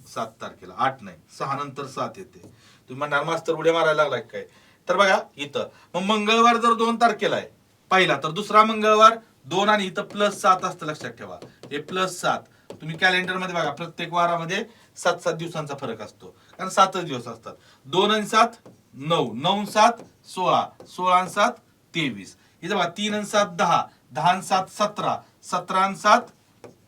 7 तारखेला, 8 नाही, 6 नंतर 7 येते. तुम्ही म्हणणार मास्तर उड्या मारायला लागलाय काय, तर बघा इथं मग मंगळवार जर 2 तारखेला आहे पहिला, तर दुसरा मंगळवार 2 आणि इथं +7 असतं, लक्षात ठेवा. हे +7 तुम्ही कॅलेंडर मध्ये बघा, प्रत्येक वारामध्ये 7-7 दिवसांचा फरक असतो, कारण 7च दिवस असतात. 2 आणि 7 9, 9 आणि 7 16, 16 आणि 7 23. इथं बघा 3 आणि 7 10, 10 आणि 7 17, 17 आणि 7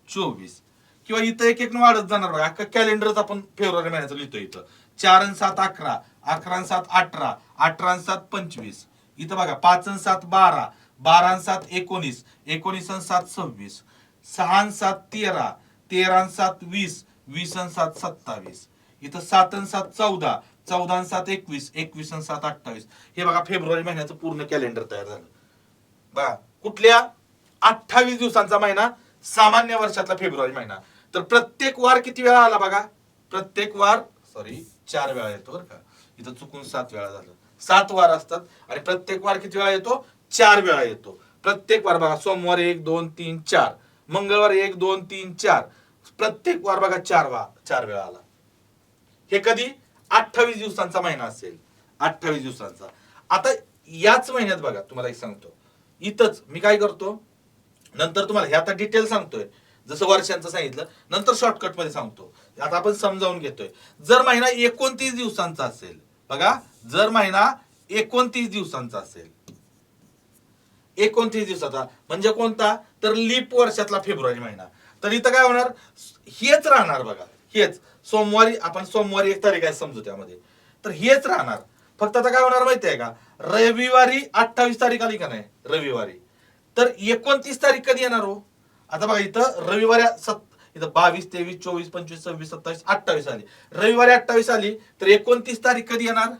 24. किंवा इथं एक एक वाढत जाणार बघा. अख्खा कॅलेंडरच आपण फेब्रुवारी महिन्याचं लिहितो. इथं 4 आणि 7 11, 11 आणि 7 18, 18 आणि 7 25. इथं बघा 5 आणि 7 12, 12 आणि 7 19, 19 आणि 7 26, 6 आणि 7 13, 13 आणि 7 20, 20 आणि 7 27. इथं 7 आणि 7 14, 14 आणि 7 21, 21 आणि 7 28. हे बघा फेब्रुवारी महिन्याचं पूर्ण कॅलेंडर तयार झालं. बघा कुठल्या 28 दिवसांचा महिना, सामान्य वर्षातला फेब्रुवारी महिना. तर प्रत्येक वार किती वेळा आला बघा, प्रत्येक वार 4 वेळा येतो बरं का. इथं चुकून 7 वेळा झालं. 7 वार असतात आणि प्रत्येक वार किती वेळा येतो, 4 वेळा येतो. प्रत्येक वार बघा, सोमवार 1 2 3 4, मंगळवार 1 2 3 4, प्रत्येक वार बघा 4 वेळा आला. हे कधी 28 दिवसांचा महिना असेल, 28 दिवसांचा. आता याच महिन्यात बघा, तुम्हाला एक सांगतो, इथंच मी काय करतो, नंतर तुम्हाला हे आता डिटेल सांगतोय, जसं वर्षांचं सांगितलं, नंतर शॉर्टकट मध्ये सांगतो. आता आपण समजावून घेतोय. जर महिना 29 दिवसांचा असेल, बघा जर महिना 29 दिवसांचा असेल, 29 दिवसाचा म्हणजे कोणता, तर लीप वर्षातला फेब्रुवारी महिना. तर इथं काय होणार, हेच राहणार बघा, हेच सोमवारी, आपण सोमवारी 1 तारीख आहे समजू त्यामध्ये, तर हेच राहणार. फक्त आता काय होणार माहिती आहे का, रविवारी 28 तारीख आली का नाही रविवारी, तर 29 तारीख कधी येणार हो. आता बघा इथं रविवारी इथं 22, 23, 24, 25, 26, 27, 28 आली. रविवारी 28 आली तर 29 तारीख कधी येणार?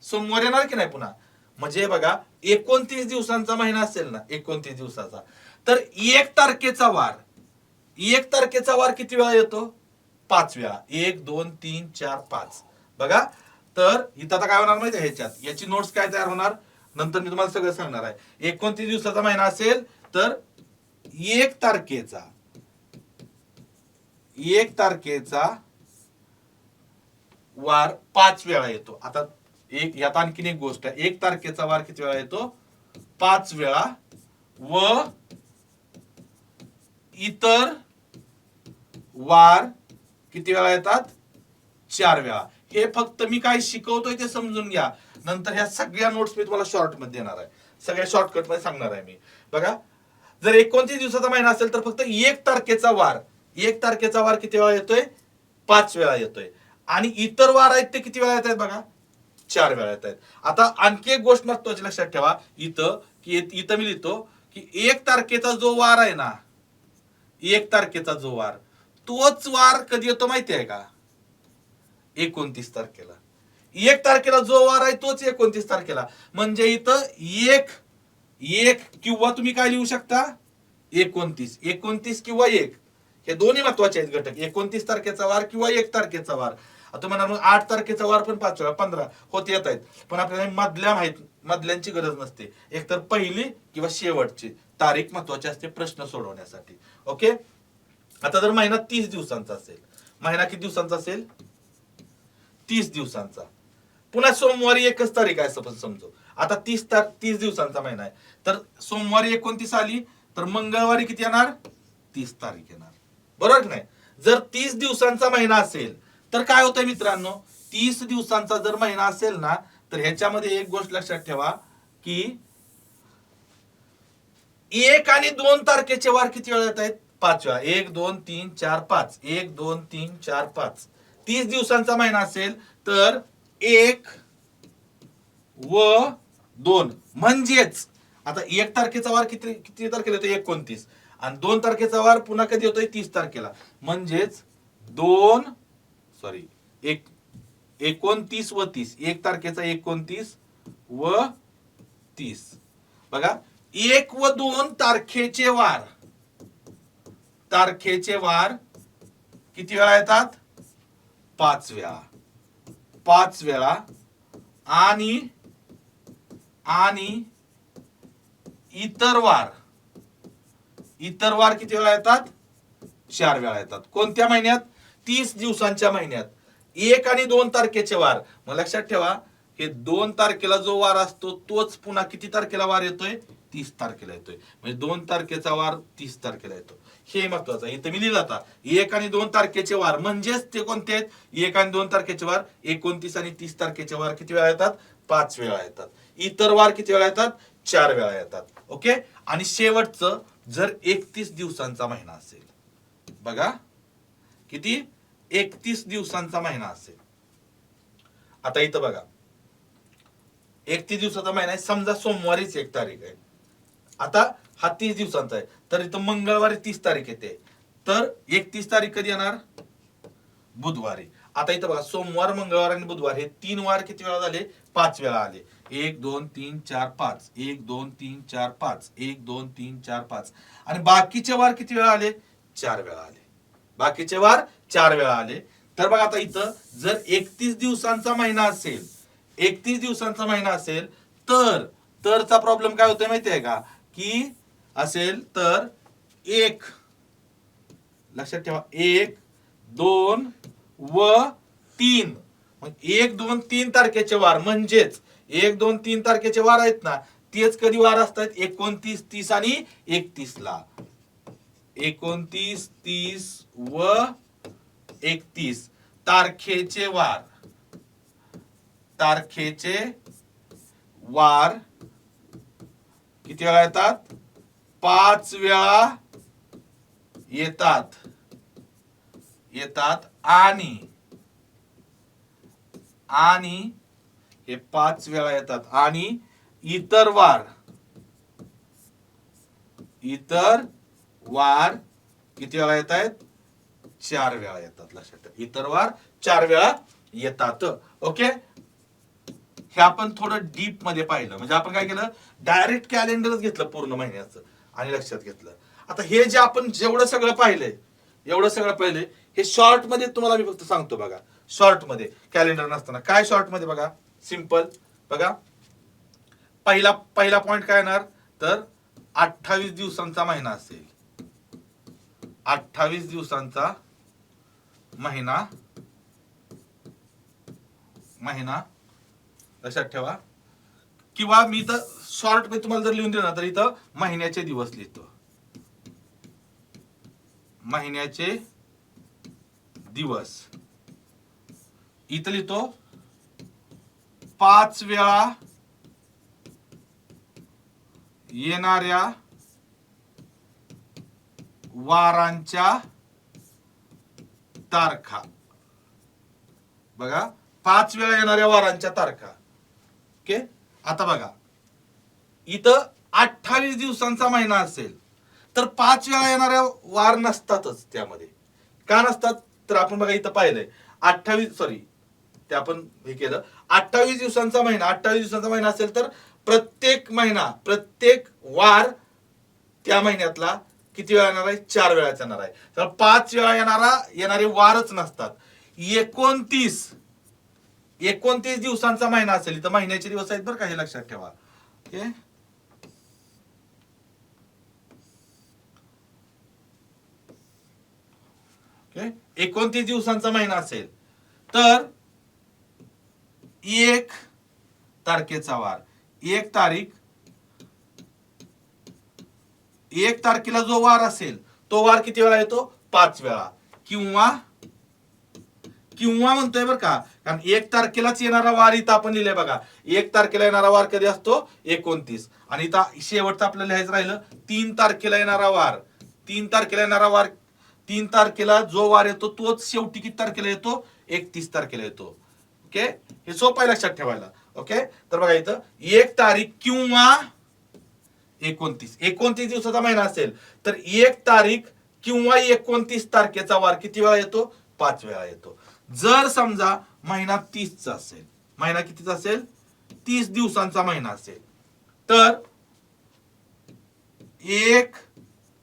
सोमवार येणार की नाही पुन्हा? म्हणजे बघा 29 दिवसांचा महिना असेल ना, 29 दिवसाचा, तर 1 तारखेचा वार किती वेळा येतो? 5 वेळा. 1, 2, 3, 4, 5. बघा, तर इथं आता काय होणार माहिती आहे, ह्याच्यात याची नोट्स काय तयार होणार नंतर मी तुम्हाला सगळं सांगणार आहे. 29 दिवसाचा महिना असेल तर 1 तारखेचा वार 5 वेळा येतो. आता यात आणखीन एक गोष्ट आहे, 1 तारखेचा वार किती वेळा येतो? 5 वेळा. व इतर वार किती वेळा येतात? 4 वेळा. हे फक्त मी काय शिकवतोय ते समजून घ्या. नंतर ह्या सगळ्या नोट्स मी तुम्हाला शॉर्ट मध्ये देणार आहे, सगळ्या शॉर्टकट मध्ये सांगणार आहे मी. बघा, जर 29 दिवसाचा महिना असेल तर फक्त 1 तारखेचा वार किती वेळा येतोय? 5 वेळा येतोय. आणि इतर वार आहेत ते किती वेळा येत आहेत? बघा, 4 वेळा येत आहेत. आता आणखी एक गोष्ट महत्वाची लक्षात ठेवा इथं, की इथं मी लिहितो की 1 तारखेचा जो वार आहे ना, 1 तारखेचा जो वार, तोच वार कधी येतो माहिती आहे का? 29 तारखेला. 1 तारखेला जो वार आहे तोच 29 तारखेला. म्हणजे इथं एक किंवा तुम्ही काय लिहू शकता? 29 किंवा 1, हे दोन्ही महत्वाचे आहेत घटक. 29 तारखेचा वार किंवा 1 तारखेचा वार. आता म्हणा मग 8 तारखेचा वार पण 5 वेळा, 15 होत येत आहेत. पण आपल्याला मधल्यांची गरज नसते. एकतर पहिली किंवा शेवटची तारीख महत्वाची असते प्रश्न सोडवण्यासाठी. ओके. आता जर महिना 30 दिवसांचा असेल, महिना किती दिवसांचा असेल? 30 दिवसांचा. पुन्हा सोमवारी 1च तारीख आहे समजू. आता 30 दिवसांचा महिना आहे, तर सोमवारी 29 आली तर मंगळवारी किती येणार? 30 तारीख येणार. बरोबर की नाही? जर 30 दिवसांचा महिना असेल तर काय होतंय मित्रांनो, 30 दिवसांचा जर महिना असेल ना, तर ह्याच्यामध्ये एक गोष्ट लक्षात ठेवा की 1 आणि 2 तारखेचे वार किती वेळा येत आहेत? 5 वेळा. 1, 2, 3, 4, 5. 1, 2, 3, 4, 5. 30 दिवसांचा महिना असेल तर 1 व 2, म्हणजेच आता 1 तारखेचा वार किती तारखेला येतो? 29. आणि 2 तारखेचा वार पुन्हा कधी होतोय? 30 तारखेला. म्हणजेच 29 व 30. 1 तारखेचा 29 व 30. बघा, 1 व 2 तारखेचे वार किती वेळा येतात? 5 वेळा. 5 वेळा. आणि इतर वार किती वेळा येतात? 4 वेळा येतात. कोणत्या महिन्यात? 30 दिवसांच्या महिन्यात. 1 आणि 2 तारखेचे वार. मग लक्षात ठेवा, हे 2 तारखेला जो वार असतो तोच पुन्हा किती तारखेला वार येतोय? 30 तारखेला येतोय. म्हणजे 2 तारखेचा वार 30 तारखेला येतो. हे महत्वाचं आहे. इथं मी लिहिलं आता 1 आणि 2 तारखेचे वार, म्हणजेच ते कोणते आहेत? 1 आणि 2 तारखेचे वार. 29 आणि 30 तारखेचे वार किती वेळा येतात? 5 वेळा येतात. इतर वार किती वेळा येतात? 4 वेळा येतात. ओके. आणि शेवटचं, जर 31 दिवसांचा महिना असेल, बघा किती? 31 दिवसांचा महिना असेल. आता इथं बघा, 31 दिवसाचा महिना आहे, समजा सोमवारीच 1 तारीख आहे. आता हा 30 दिवसांचा आहे, तर इथं मंगळवारी 30 तारीख येते, तर 31 तारीख कधी येणार? बुधवारी. आता इथं बघा, सोमवार, मंगळवार आणि बुधवार हे 3 वार किती वेळा झाले? 5 वेळा आले. 1, 2, 3, 4, 5. 1, 2, 3, 4, 5. 1, 2, 3, 4, 5. आणि बाकीचे वार किती वेळा आले? 4 वेळा आले. बाकीचे वार 4 वेळा आले. तर बघा, आता इथं जर 31 दिवसांचा महिना असेल, 31 दिवसांचा महिना असेल तर तरचा प्रॉब्लेम काय होतोय माहिती आहे का? की असेल तर 1, लक्षात ठेवा, 1, 2 व 3. मग 1, 2, 3 तारखेचे वार, म्हणजेच 1, 2, 3 तारखेचे वार आहेत ना, तेच कधी वार असतात? 29, 30 आणि 31 ला. 29, 30 व 31 तारखेचे वार किती वेळा येतात? 5 वेळा येतात. आणि हे 5 वेळा येतात. आणि इतर वार किती वेळा येत आहेत? 4 वेळा येतात. लक्षात ठेवा, इतर वार 4 वेळा येतात. ओके, हे आपण थोडं डीप मध्ये पाहिलं. म्हणजे आपण काय केलं, डायरेक्ट कॅलेंडरच घेतलं पूर्ण महिन्याचं आणि लक्षात घेतलं. आता हे जे आपण जेवढं सगळं पाहिलंय, एवढं सगळं पाहिलंय, हे शॉर्ट मध्ये तुम्हाला मी फक्त सांगतो बघा. शॉर्ट मध्ये कॅलेंडर नसताना काय शॉर्ट मध्ये बघा, सिंपल बघा. पहिला पहिला पॉइंट काय येणार, तर 28 दिवसांचा महिना असेल. 28 दिवसांचा महिना लक्षात ठेवा. किंवा मी तर शॉर्ट मध्ये तुम्हाला जर लिहून दिलं ना, तर इथं महिन्याचे दिवस लिहितो. महिन्याचे दिवस इथं लिहितो 5 वेळा येणाऱ्या वारांच्या तारखा. बघा, 5 वेळा येणाऱ्या वारांच्या तारखा. ओके, आता बघा, इथं 28 दिवसांचा महिना असेल तर 5 वेळा येणाऱ्या वार नसतातच त्यामध्ये. का नसतात, तर आपण बघा इथं पाहिलंय 28, सॉरी ते आपण हे केलं, 28 दिवसांचा महिना असेल तर प्रत्येक महिना, प्रत्येक वार त्या महिन्यातला किती वेळा येणार आहे? 4 वेळा येणार आहे. तर 5 वेळा येणारे वारच नसतात. 29 दिवसांचा महिना असेल, तर महिन्याचे दिवस आहेत बरं का, हे लक्षात ठेवा. ओके, 29 दिवसांचा महिना असेल तर 1 तारखेचा वार, 1 तारखेला जो वार असेल तो वार किती वेळा येतो? 5 वेळा. किंवा म्हणतोय बरं का, कारण 1 तारखेलाच येणारा वार इथं आपण लिहिलंय बघा. 1 तारखेला येणारा वार कधी असतो? 29. आणि इथं शेवटचं आपल्याला लिहायचं राहिलं 3 तारखेला येणारा वार. 3 तारखेला जो वार येतो तोच शेवटी किती तारखेला येतो? 31 तारखेला येतो. ओके, हे सोपं आहे लक्षात ठेवायला. ओके, तर बघा इथं 1 तारीख किंवा 29 दिवसाचा महिना असेल तर 1 तारीख किंवा 29 तारखेचा वार किती वेळा येतो? 5 वेळा येतो. जर समजा महिना 30चा असेल, महिना कितीचा असेल? 30 दिवसांचा महिना असेल तर 1,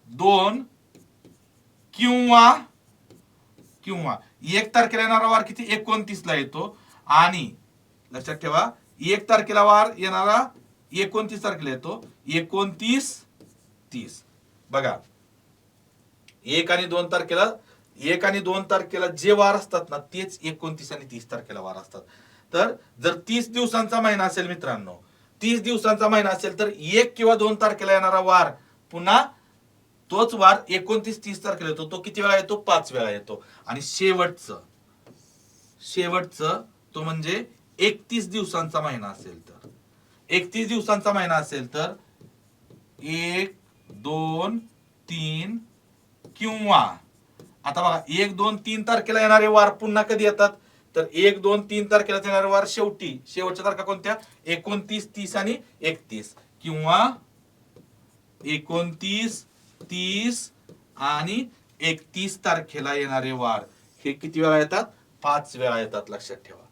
2 किंवा 1 तारखेला येणारा वार किती? 29 ला येतो. आणि लक्षात ठेवा, 1 तारखेला वार येणारा 29 तारखेला येतो. 29, 30. बघा, 1 आणि 2 तारखेला जे वार असतात ना, तेच 29 आणि 30 तारखेला वार असतात. तर जर 30 दिवसांचा महिना असेल मित्रांनो, 30 दिवसांचा महिना असेल तर 1 किंवा 2 तारखेला येणारा वार पुन्हा तोच वार 29-30 तारखेला येतो. तो किती वेळा येतो? 5 वेळा येतो. आणि शेवटचं तो म्हणजे 31 दिवसांचा महिना असेल तर 31 दिवसांचा महिना असेल तर 1, 2, 3 किंवा, आता बघा 1, 2, 3 तारखेला येणारे वार पुन्हा कधी येतात? तर 1, 2, 3 तारखेला येणारे वार शेवटच्या तारखा कोणत्या? 29, 30 आणि 31. किंवा 29, 30 आणि 31 तारखेला येणारे वार हे किती वेळा येतात? 5 वेळा येतात. लक्षात ठेवा,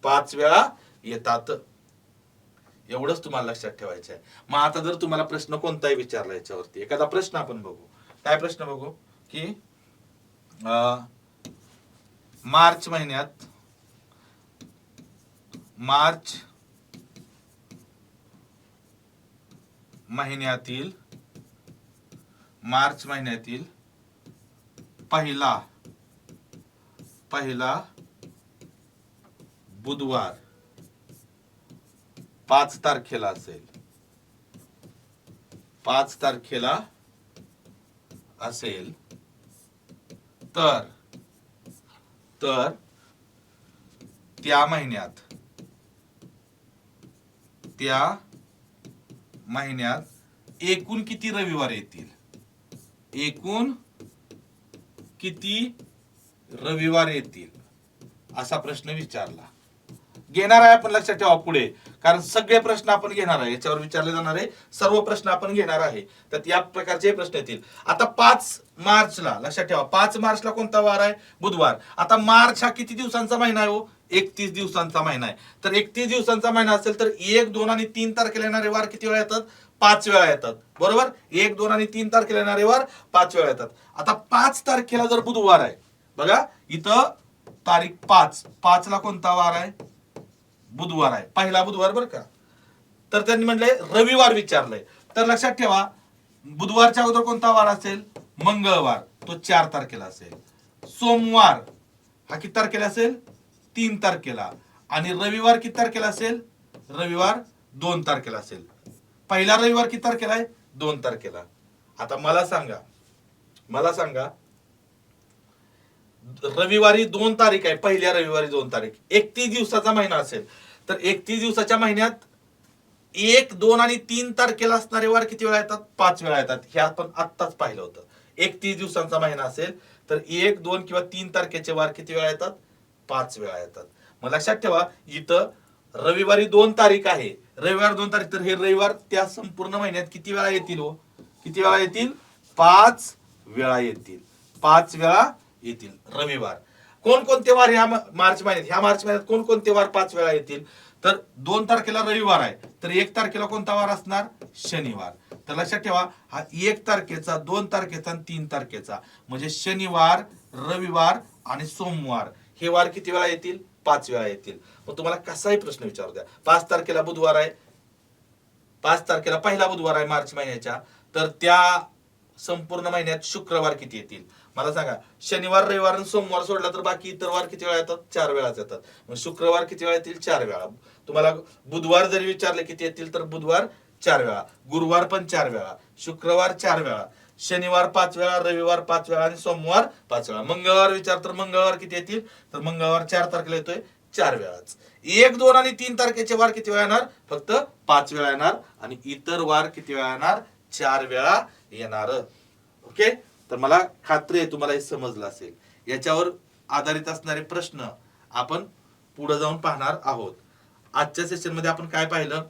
5 वेळा येतात. एवढंच तुम्हाला लक्षात ठेवायचं आहे. मग आता जर तुम्हाला प्रश्न कोणताही विचारला याच्यावरती, एखादा प्रश्न आपण बघू. काय प्रश्न बघू की मार्च महिन्यातील पहिला बुधवार 5 तारखेला असेल तर त्या महिन्यात एकूण किती रविवार येतील? असा प्रश्न विचारला. घेणार आहे आपण, लक्षात ठेवा पुढे. कारण सगळे प्रश्न आपण घेणार आहे, याच्यावर विचारले जाणार आहे सर्व प्रश्न आपण घेणार आहे. तर या प्रकारचे प्रश्न येतील. आता 5 मार्चला लक्षात ठेवा, 5 मार्चला कोणता वार आहे? बुधवार. आता मार्च हा किती दिवसांचा महिना आहे हो? 31 दिवसांचा महिना आहे. तर 31 दिवसांचा महिना असेल तर 1, 2 आणि 3 तारखेला येणारे वार किती वेळा येतात? 5 वेळा येतात. बरोबर? 1, 2 आणि 3 तारखेला येणारे वार 5 वेळा येतात. आता 5 तारखेला जर बुधवार आहे, बघा इथं तारीख 5 ला कोणता वार आहे? बुधवार आहे, पहिला बुधवार बरं का. तर त्यांनी म्हटलंय रविवार विचारलंय. तर लक्षात ठेवा, बुधवारच्या अगोदर कोणता वार असेल? मंगळवार, तो 4 तारखेला असेल. सोमवार हा किती तारखेला असेल? 3 तारखेला. आणि रविवार किती तारखेला असेल? रविवार 2 तारखेला असेल. पहिला रविवार किती तारखेला आहे? 2 तारखेला. आता मला सांगा रविवारी 2 तारीख आहे, पहिल्या रविवारी 2 तारीख, 31 दिवसाचा महिना असेल तर 31 दिवसाच्या महिन्यात 1, 2 आणि 3 तारखेला असणारे वार किती वेळा येतात? 5 वेळा येतात. हे आपण आत्ताच पाहिलं होतं. 31 दिवसांचा महिना असेल तर 1, 2 किंवा 3 तारखेचे वार किती वेळा येतात? 5 वेळा येतात. मग लक्षात ठेवा, इथं रविवारी 2 तारीख आहे, रविवार 2 तारीख, तर हे रविवार त्या संपूर्ण महिन्यात किती वेळा येतील हो? किती वेळा येतील? 5 वेळा येतील. 5 वेळा येतील रविवार. कोणकोणते वार ह्या मार्च महिन्यात, ह्या मार्च महिन्यात कोणकोणते वार 5 वेळा येतील? तर 2 तारखेला रविवार आहे, तर 1 तारखेला कोणता वार असणार? शनिवार. तर लक्षात ठेवा, हा 1 तारखेचा, 2 तारखेचा आणि 3 तारखेचा, म्हणजे शनिवार, रविवार आणि सोमवार हे वार किती वेळा येतील? 5 वेळा येतील. मग तुम्हाला कसाही प्रश्न विचारू द्या, 5 तारखेला बुधवार आहे, 5 तारखेला पहिला बुधवार आहे मार्च महिन्याच्या, तर त्या संपूर्ण महिन्यात शुक्रवार किती येतील? मला सांगा. शनिवार, रविवार आणि सोमवार सोडला तर बाकी इतर वार किती वेळा येतात? 4 वेळाच येतात. मग शुक्रवार किती वेळा येतील? 4 वेळा. तुम्हाला बुधवार जरी विचारले किती येतील, तर बुधवार 4 वेळा, गुरुवार पण 4 वेळा, शुक्रवार 4 वेळा, शनिवार 5 वेळा, रविवार 5 वेळा आणि सोमवार 5 वेळा. मंगळवार विचार, तर मंगळवार किती येतील? तर मंगळवार 4 तारखेला येतोय, 4 वेळाच. 1, 2 आणि 3 तारखेचे वार किती वेळा येणार? फक्त 5 वेळा येणार. आणि इतर वार किती वेळा येणार? 4 वेळा येणार. ओके. तर मला खात्री आहे तुम्हाला हे समजलं असेल. याच्यावर आधारित असणारे प्रश्न आपण पुढे जाऊन पाहणार आहोत. आजच्या सेशन मध्ये आपण काय पाहिलं,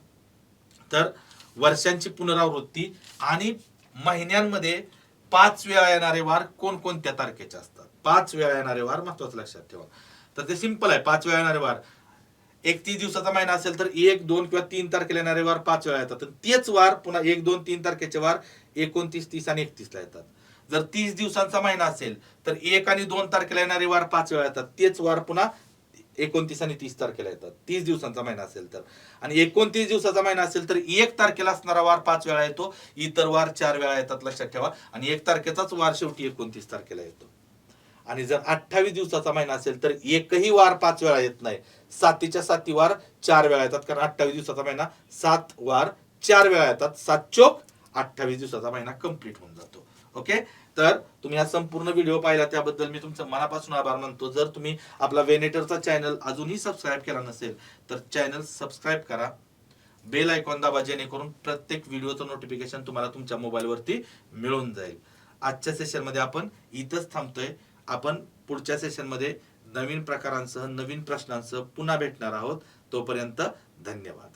तर वर्षांची पुनरावृत्ती आणि महिन्यांमध्ये 5 वेळा येणारे वार कोणकोणत्या तारखेचे असतात. 5 वेळा येणारे वार महत्वाचं लक्षात ठेवा. तर ते सिंपल आहे. 5 वेळा येणारे वार, 31 दिवसाचा महिना असेल तर 1, 2 किंवा 3 तारखेला येणारे वार 5 वेळा येतात. तेच वार पुन्हा 1, 2, 3 तारखेचे वार 29, 30 आणि 31 ला येतात. जर 30 दिवसांचा महिना असेल तर 1 आणि 2 तारखेला येणारे वार 5 वेळा येतात. तेच वार पुन्हा 29 आणि 30 तारखेला येतात, 30 दिवसांचा महिना असेल तर. आणि 29 दिवसाचा महिना असेल तर 1 तारखेला असणारा वार 5 वेळा येतो, इतर वार 4 वेळा येतात. लक्षात ठेवा. आणि 1 तारखेचाच वार शेवटी 29 तारखेला येतो. आणि जर 28 दिवसाचा महिना असेल तर एकही वार 5 वेळा येत नाही, 7च्या 7 वार 4 वेळा येतात. कारण 28 दिवसाचा महिना 7 वार 4 वेळा येतात. 7 चोक 28 दिवसाचा महिना कंप्लीट होऊन जातो. ओके. तर तुम्ही हा संपूर्ण व्हिडिओ पाहिला त्याबद्दल मी तुमचं मनापासून आभार मानतो. जर तुम्ही आपला वेनेटरचा चॅनल अजूनही सबस्क्राईब केला नसेल तर चॅनल सबस्क्राईब करा, बेल आयकॉन दाबा, जेणेकरून प्रत्येक व्हिडिओचं नोटिफिकेशन तुम्हाला तुमच्या मोबाईलवरती मिळून जाईल. आजच्या सेशनमध्ये आपण इथंच थांबतोय. आपण पुढच्या सेशनमध्ये नवीन प्रकारांसह, नवीन प्रश्नांसह पुन्हा भेटणार आहोत. तोपर्यंत धन्यवाद.